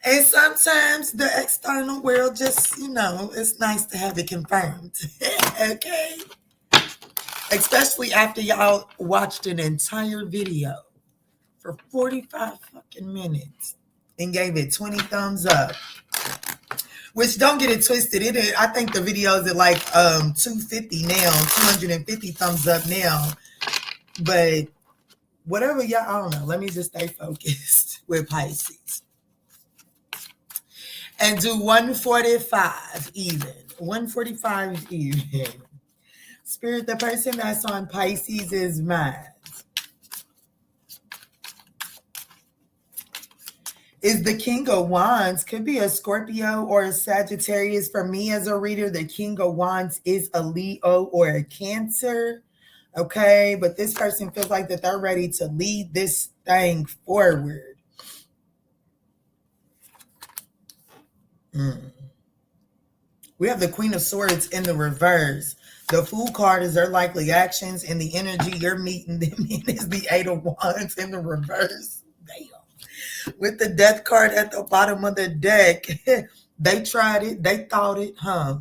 And sometimes the external world just, it's nice to have it confirmed. Okay. Especially after y'all watched an entire video for 45 fucking minutes and gave it 20 thumbs up. Which, don't get it twisted. I think the videos are like 250 now, 250 thumbs up now. But whatever y'all, I don't know. Let me just stay focused with Pisces. And do 145 even. 145 even. Spirit, the person that's on Pisces is mine. Is the King of Wands. Could be a Scorpio or a Sagittarius. For me as a reader, the King of Wands is a Leo or a Cancer. Okay, but this person feels like that they're ready to lead this thing forward. We have the Queen of Swords in the reverse. The Fool card is their likely actions, and the energy you're meeting them in is the Eight of Wands in the reverse. Damn. With the Death card at the bottom of the deck. They tried it. They thought it, huh?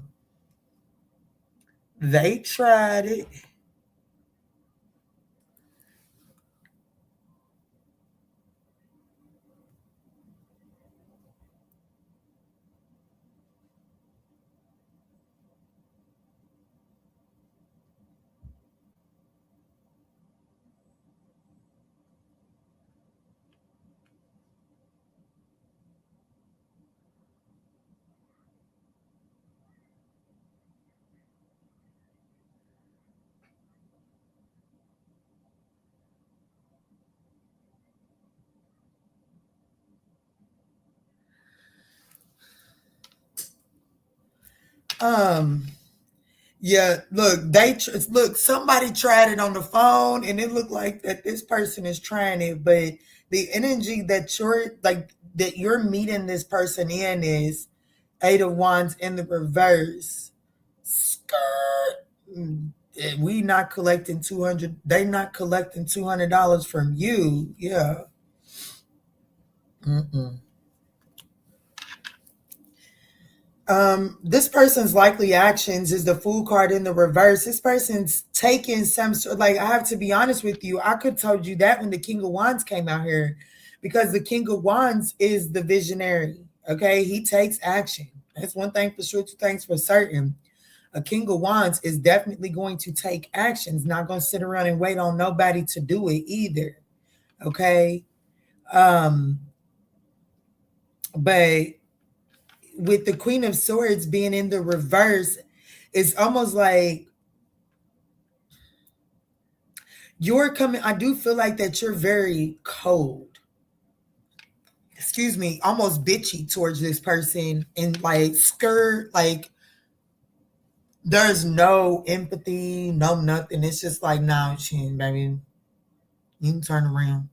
They tried it. Yeah, look, somebody tried it on the phone and it looked like that this person is trying it, but the energy that you're meeting this person in is Eight of Wands in the reverse. Skirt. We not collecting 200. They not collecting $200 from you. Yeah. This person's likely actions is the Fool card in the reverse. This person's taking some sort, like, I have to be honest with you. I could told you that when the King of Wands came out here, because the King of Wands is the visionary. Okay, he takes action. That's one thing for sure. Two things for certain. A King of Wands is definitely going to take actions. Not going to sit around and wait on nobody to do it either. Okay, but with the Queen of Swords being in the reverse, it's almost like you're coming. I do feel like that you're very cold. Excuse me, almost bitchy towards this person, and like skirt, like there's no empathy, no nothing. It's just like, nah, chin, baby, you can turn around.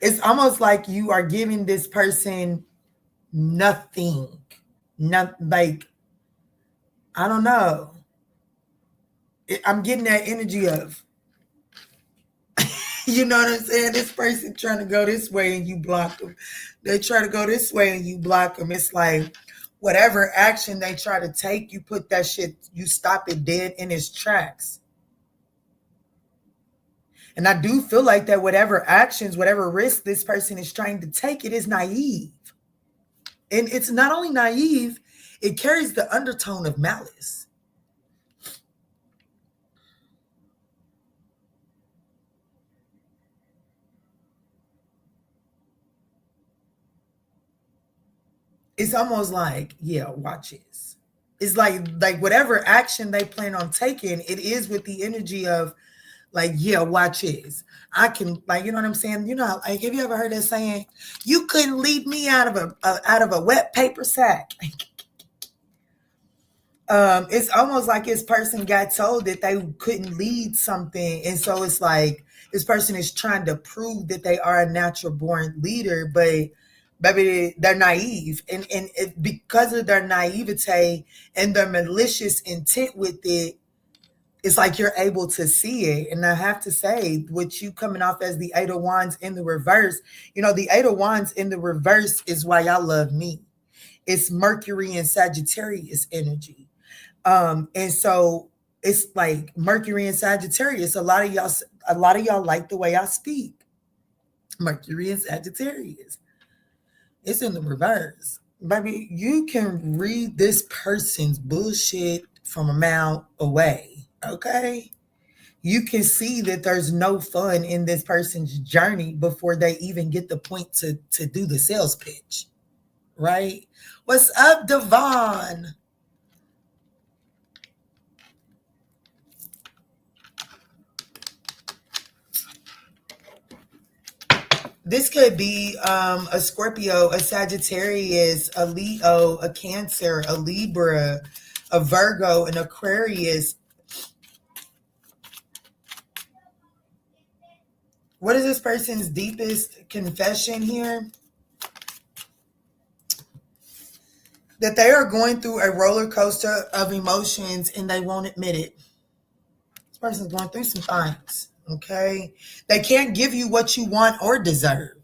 It's almost like you are giving this person nothing. Not like, I don't know. I'm getting that energy of, you know what I'm saying? This person trying to go this way and you block them. They try to go this way and you block them. It's like whatever action they try to take, you put that shit, you stop it dead in its tracks. And I do feel like that whatever actions, whatever risk this person is trying to take, it is naive. And it's not only naive, it carries the undertone of malice. It's almost like, yeah, watch this. It's like whatever action they plan on taking, it is with the energy of, like, yeah, watch this. I can, like, you know what I'm saying? You know, like, have you ever heard that saying, you couldn't lead me out of a wet paper sack? It's almost like this person got told that they couldn't lead something. And so it's like this person is trying to prove that they are a natural born leader, but Baby, they're naive. And because of their naivete and their malicious intent with it, it's like you're able to see it. And I have to say, with you coming off as the Eight of Wands in the reverse, the Eight of Wands in the reverse is why y'all love me. It's Mercury and Sagittarius energy. And so it's like Mercury and Sagittarius. A lot of y'all like the way I speak. Mercury and Sagittarius. It's in the reverse. Baby, you can read this person's bullshit from a mile away. Okay? You can see that there's no fun in this person's journey before they even get the point to do the sales pitch. Right? What's up, Devon? This could be a Scorpio, a Sagittarius, a Leo, a Cancer, a Libra, a Virgo, an Aquarius. What is this person's deepest confession here? That they are going through a roller coaster of emotions and they won't admit it. This person's going through some things, okay? They can't give you what you want or deserve.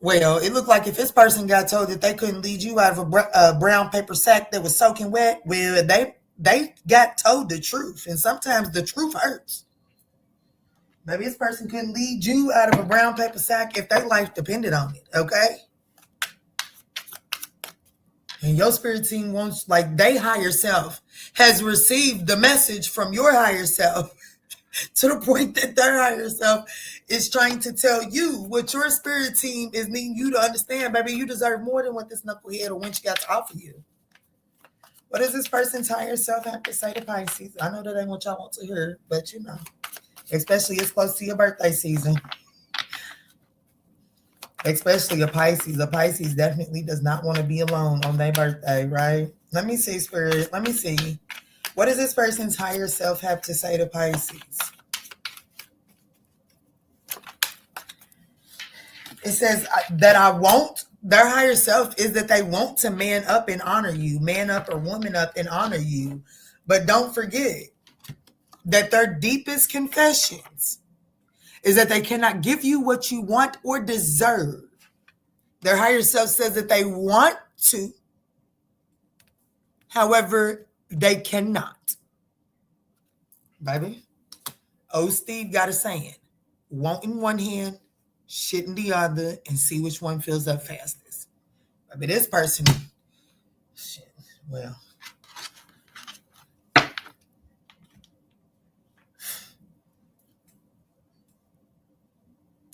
Well, it looked like if this person got told that they couldn't lead you out of a brown paper sack that was soaking wet, well, they got told the truth. And sometimes the truth hurts. Maybe this person couldn't lead you out of a brown paper sack if their life depended on it, okay? And your spirit team wants, like, they higher self has received the message from your higher self to the point that their higher self is trying to tell you what your spirit team is needing you to understand. Baby, you deserve more than what this knucklehead or wench got to offer you. What does this person's higher self have to say to Pisces? I know that ain't what y'all want to hear, but especially it's close to your birthday season. Especially a Pisces. A Pisces definitely does not want to be alone on their birthday, right? Let me see, Spirit. Let me see. What does this person's higher self have to say to Pisces? It says that their higher self is that they want to man up and honor you, man up or woman up and honor you. But don't forget that their deepest confessions is that they cannot give you what you want or deserve. Their higher self says that they want to, however, they cannot. Baby, old Steve got a saying, want in one hand, shit in the other, and see which one fills up fastest. Baby, this person, shit, well.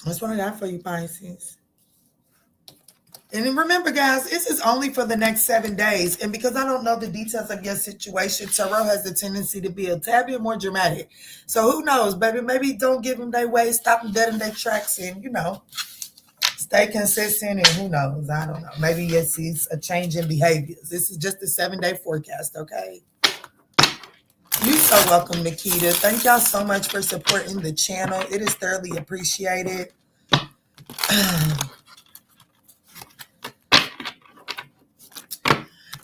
That's what I got for you, Pisces. And remember, guys, this is only for the next 7 days. And because I don't know the details of your situation, tarot has the tendency to be a tad bit more dramatic. So who knows, baby? Maybe don't give them their way, stop them dead in their tracks, and, stay consistent. And who knows? I don't know. Maybe it's a change in behaviors. This is just a 7-day forecast, okay? You're so welcome, Nikita. Thank y'all so much for supporting the channel. It is thoroughly appreciated.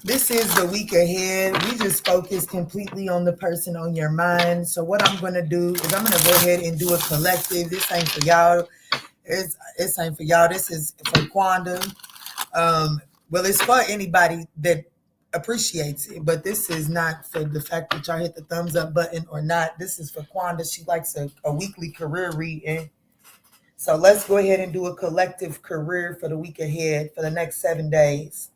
This is the week ahead. We just focus completely on the person on your mind. So what I'm going to do is I'm going to go ahead and do a collective. This ain't for y'all. This ain't for y'all. This is for Quanda. Well, it's for anybody that appreciates it, but this is not for the fact that y'all hit the thumbs up button or not. This is for Quanda. She likes a weekly career reading. So let's go ahead and do a collective career for the week ahead for the next 7 days.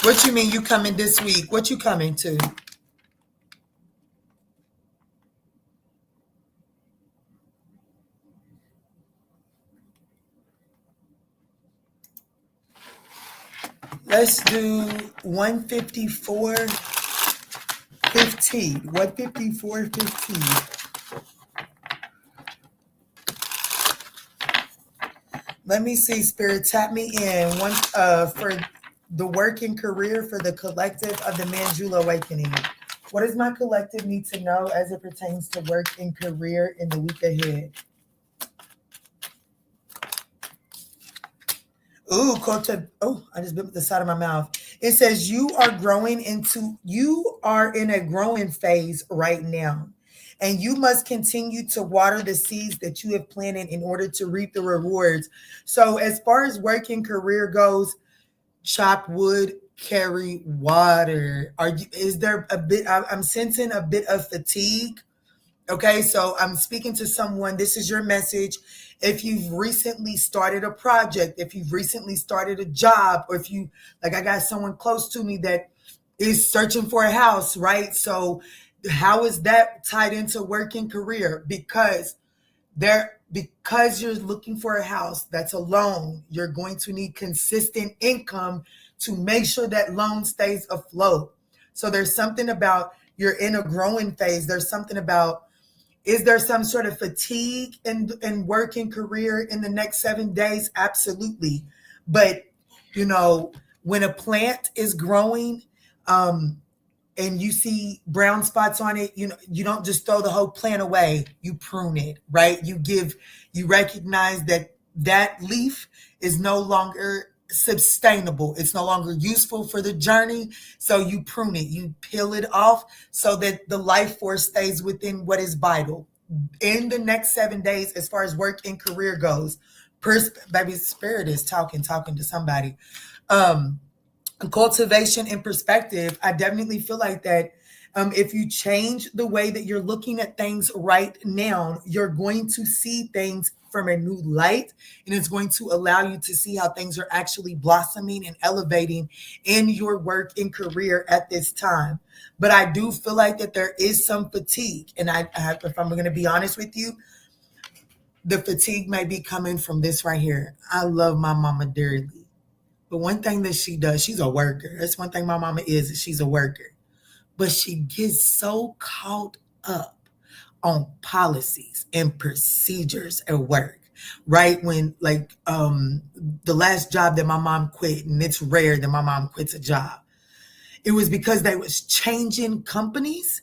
What you mean you coming this week? What you coming to? Let's do 154.15. 154.15. Let me see, Spirit, tap me in one for the work and career for the collective of the Manjula Awakening. What does my collective need to know as it pertains to work and career in the week ahead? Ooh, I just bit with the side of my mouth. It says you are in a growing phase right now. And you must continue to water the seeds that you have planted in order to reap the rewards. So as far as work and career goes, chop wood, carry water. Is there a bit, I'm sensing a bit of fatigue. Okay, so I'm speaking to someone. This is your message. If you've recently started a project, if you've recently started a job, or if you, like I got someone close to me that is searching for a house, right? So how is that tied into work and career? Because you're looking for a house that's a loan, you're going to need consistent income to make sure that loan stays afloat. So there's something about you're in a growing phase. There's something about, is there some sort of fatigue in work and career in the next 7 days? Absolutely. But, when a plant is growing, and you see brown spots on it, you don't just throw the whole plant away. You prune it, right? You recognize that leaf is no longer sustainable. It's no longer useful for the journey. So you prune it, you peel it off so that the life force stays within what is vital. In the next 7 days, as far as work and career goes, baby, Spirit is talking to somebody. Cultivation and perspective, I definitely feel like that if you change the way that you're looking at things right now, you're going to see things from a new light, and it's going to allow you to see how things are actually blossoming and elevating in your work and career at this time. But I do feel like that there is some fatigue, and if I'm going to be honest with you, the fatigue may be coming from this right here. I love my mama dearly. But one thing that she does, she's a worker. That's one thing my mama is she's a worker. But she gets so caught up on policies and procedures at work, right? When the last job that my mom quit, and it's rare that my mom quits a job, it was because they was changing companies,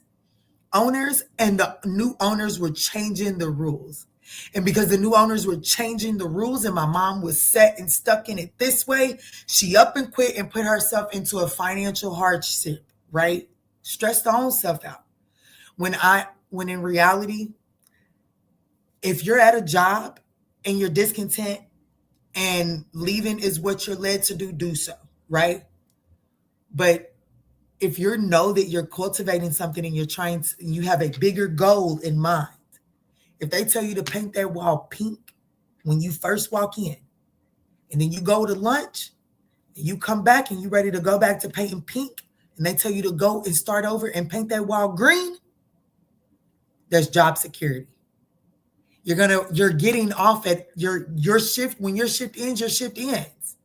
owners, and the new owners were changing the rules. And because the new owners were changing the rules and my mom was set and stuck in it this way, she up and quit and put herself into a financial hardship, right? Stressed her own self out. When in reality, if you're at a job and you're discontent and leaving is what you're led to do so, right? But if you know that you're cultivating something and you have a bigger goal in mind, if they tell you to paint that wall pink when you first walk in, and then you go to lunch, and you come back and you're ready to go back to painting pink, and they tell you to go and start over and paint that wall green, there's job security. You're getting off at your shift. When your shift ends, your shift ends.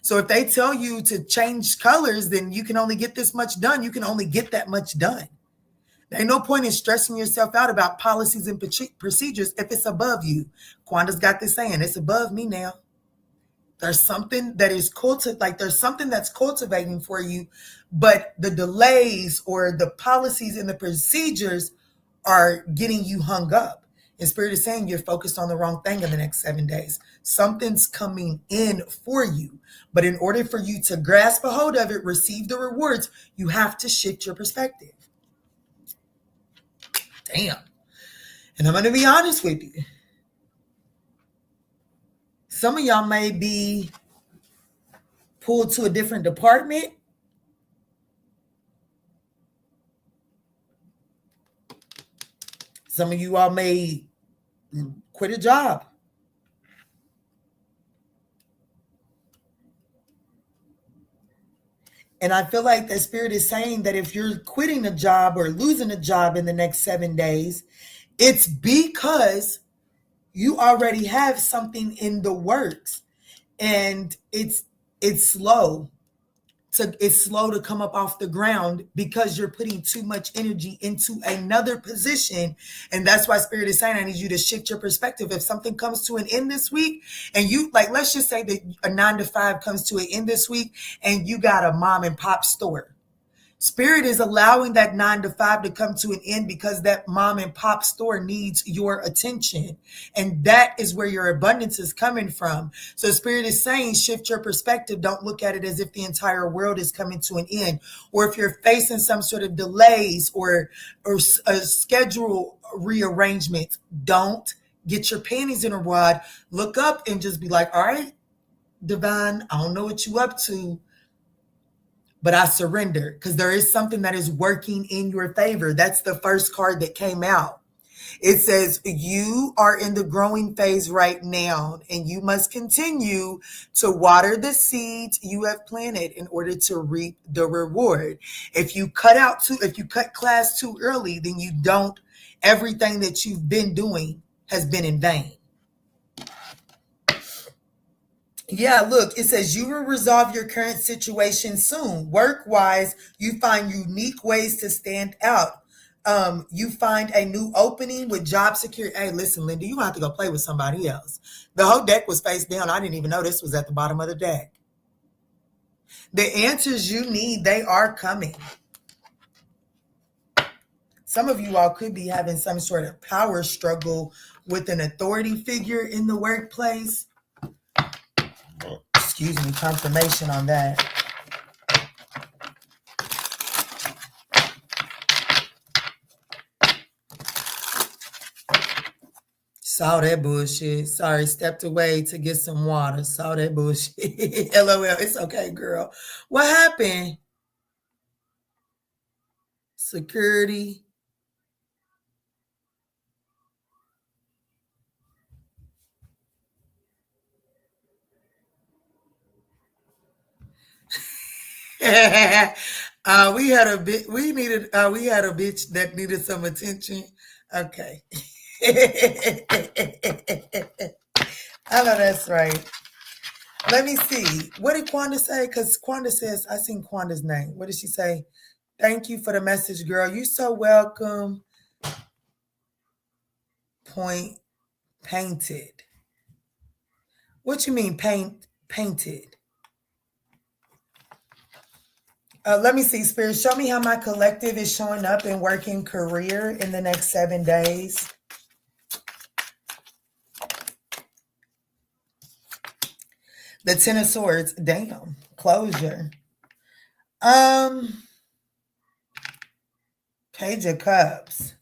So if they tell you to change colors, then you can only get this much done. You can only get that much done. There ain't no point in stressing yourself out about policies and procedures if it's above you. Kwanda's got this saying, it's above me now. There's something that is there's something that's cultivating for you, but the delays or the policies and the procedures are getting you hung up. And Spirit is saying you're focused on the wrong thing in the next 7 days. Something's coming in for you. But in order for you to grasp a hold of it, receive the rewards, you have to shift your perspective. Damn. And I'm going to be honest with you. Some of y'all may be pulled to a different department. Some of you all may quit a job. And I feel like the Spirit is saying that if you're quitting a job or losing a job in the next 7 days, it's because you already have something in the works, and it's slow. it's slow to come up off the ground because you're putting too much energy into another position. And that's why Spirit is saying, I need you to shift your perspective. If something comes to an end this week, and you, like, let's just say that a 9 to 5 comes to an end this week, and you got a mom and pop store. Spirit is allowing that 9 to 5 to come to an end because that mom and pop store needs your attention. And that is where your abundance is coming from. So Spirit is saying, shift your perspective. Don't look at it as if the entire world is coming to an end, or if you're facing some sort of delays or a schedule rearrangement. Don't get your panties in a wad. Look up and just be like, all right, Divine, I don't know what you up to, but I surrender, because there is something that is working in your favor. That's the first card that came out. It says, you are in the growing phase right now, and you must continue to water the seeds you have planted in order to reap the reward. If you cut class too early, then everything that you've been doing has been in vain. Yeah, look, it says you will resolve your current situation soon. Work-wise, you find unique ways to stand out. You find a new opening with job security. Hey, listen, Linda, you have to go play with somebody else. The whole deck was face down. I didn't even know this was at the bottom of the deck. The answers you need, they are coming. Some of you all could be having some sort of power struggle with an authority figure in the workplace. Excuse me, confirmation on that. Saw that bullshit. Sorry, stepped away to get some water. Saw that bullshit. LOL. It's okay, girl. What happened? Security. We had a bitch that needed some attention. Okay. I know that's right. Let me see. What did Quanda say? Because Quanda says, I seen Quanda's name. What did she say? Thank you for the message, girl. You're so welcome. Point painted. What you mean painted? Let me see, Spirit. Show me how my collective is showing up in working career in the next 7 days. The Ten of Swords. Damn. Closure. Page of Cups.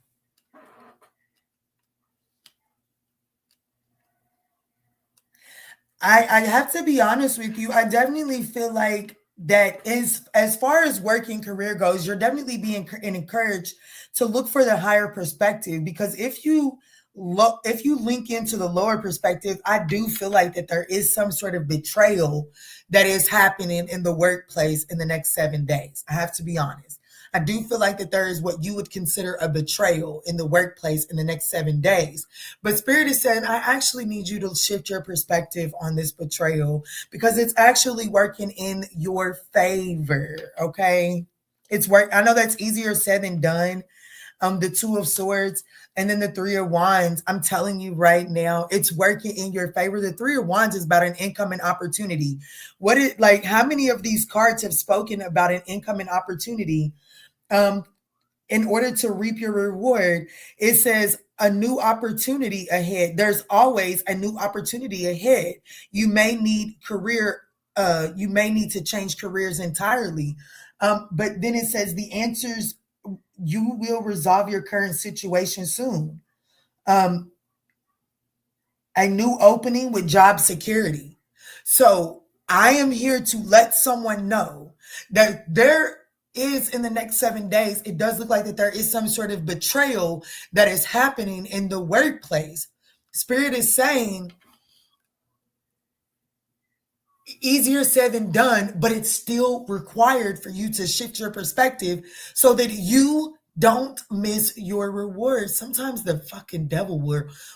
I have to be honest with you. I definitely feel like that is, as far as working career goes, you're definitely being encouraged to look for the higher perspective, because if you link into the lower perspective, I do feel like that there is some sort of betrayal that is happening in the workplace in the next 7 days. I have to be honest. I do feel like that there is what you would consider a betrayal in the workplace in the next 7 days. But Spirit is saying, I actually need you to shift your perspective on this betrayal, because it's actually working in your favor. Okay. I know that's easier said than done. The Two of Swords and then the Three of Wands. I'm telling you right now, it's working in your favor. The Three of Wands is about an incoming opportunity. How many of these cards have spoken about an incoming opportunity? In order to reap your reward, it says a new opportunity ahead. There's always a new opportunity ahead. You may need to change careers entirely. But then it says the answers, you will resolve your current situation soon. A new opening with job security. So I am here to let someone know that there is, in the next 7 days, it does look like that there is some sort of betrayal that is happening in the workplace. Spirit is saying, easier said than done, but it's still required for you to shift your perspective so that you Don't miss your reward. Sometimes the fucking devil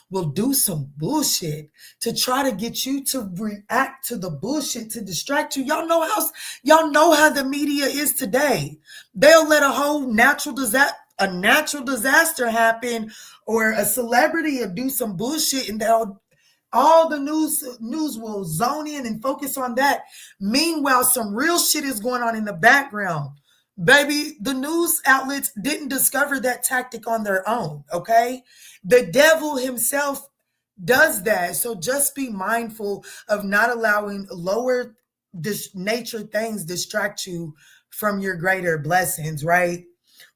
will do some bullshit to try to get you to react to the bullshit, to distract you. Y'all know how the media is today. They'll let a whole natural disaster happen, or a celebrity will do some bullshit, and all the news will zone in and focus on that. Meanwhile, some real shit is going on in the background. Baby, the news outlets didn't discover that tactic on their own, okay? The devil himself does that. So just be mindful of not allowing lower nature things distract you from your greater blessings, right?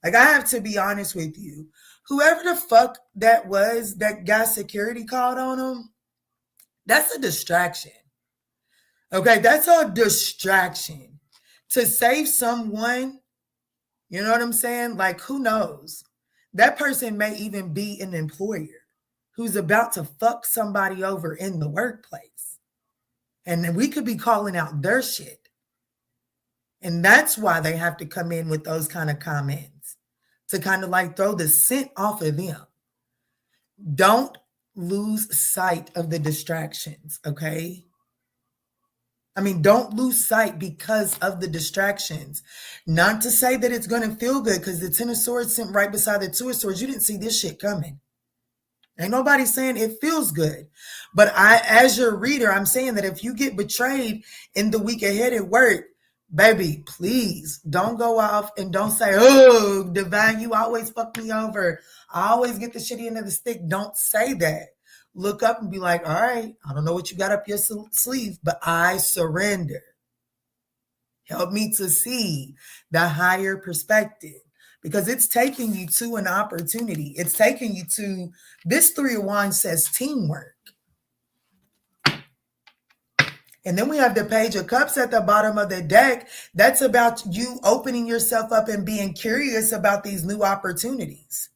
Like, I have to be honest with you. Whoever the fuck that was that got security called on him, that's a distraction. Okay, that's a distraction. To save someone, you know what I'm saying? Like, who knows? That person may even be an employer who's about to fuck somebody over in the workplace. And then we could be calling out their shit. And that's why they have to come in with those kind of comments, to kind of like throw the scent off of them. Don't lose sight of the distractions, okay? I mean, don't lose sight because of the distractions. Not to say that it's going to feel good, because the Ten of Swords sitting right beside the Two of Swords. You didn't see this shit coming. Ain't nobody saying it feels good. But as your reader, I'm saying that if you get betrayed in the week ahead at work, baby, please don't go off and don't say, oh, divine, you always fuck me over. I always get the shitty end of the stick. Don't say that. Look up and be like, all right, I don't know what you got up your sleeve, but I surrender. Help me to see the higher perspective, because it's taking you to an opportunity. It's taking you to, this Three of Wands says teamwork. And then we have the Page of Cups at the bottom of the deck. That's about you opening yourself up and being curious about these new opportunities.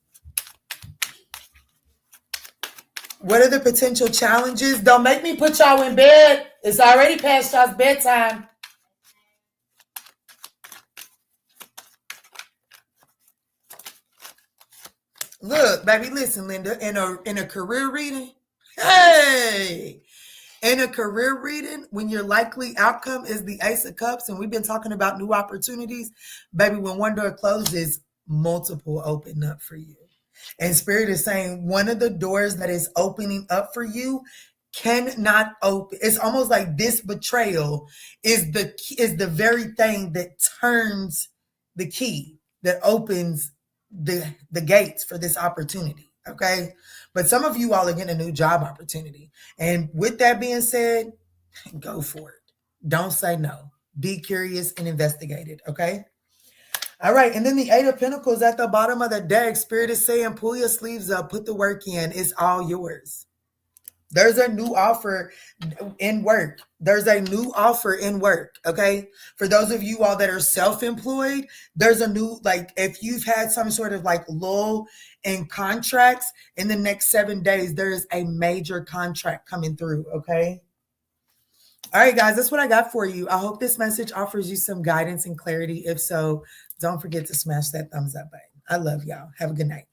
What are the potential challenges? Don't make me put y'all in bed. It's already past y'all's bedtime. Look, baby, listen, Linda, in a career reading, hey, in a career reading, when your likely outcome is the Ace of Cups, and we've been talking about new opportunities, baby, when one door closes, multiple open up for you. And Spirit is saying one of the doors that is opening up for you cannot open. It's almost like this betrayal is the very thing that turns the key, that opens the gates for this opportunity. Okay. But some of you all are getting a new job opportunity. And with that being said, go for it. Don't say no. Be curious and investigate it. Okay. All right, and then the Eight of Pentacles at the bottom of the deck. Spirit is saying, pull your sleeves up, put the work in. It's all yours. There's a new offer in work. There's a new offer in work, okay? For those of you all that are self-employed, there's a new, like, if you've had some sort of like lull in contracts, in the next 7 days, there is a major contract coming through, okay? All right, guys, that's what I got for you. I hope this message offers you some guidance and clarity. If so, don't forget to smash that thumbs up button. I love y'all. Have a good night.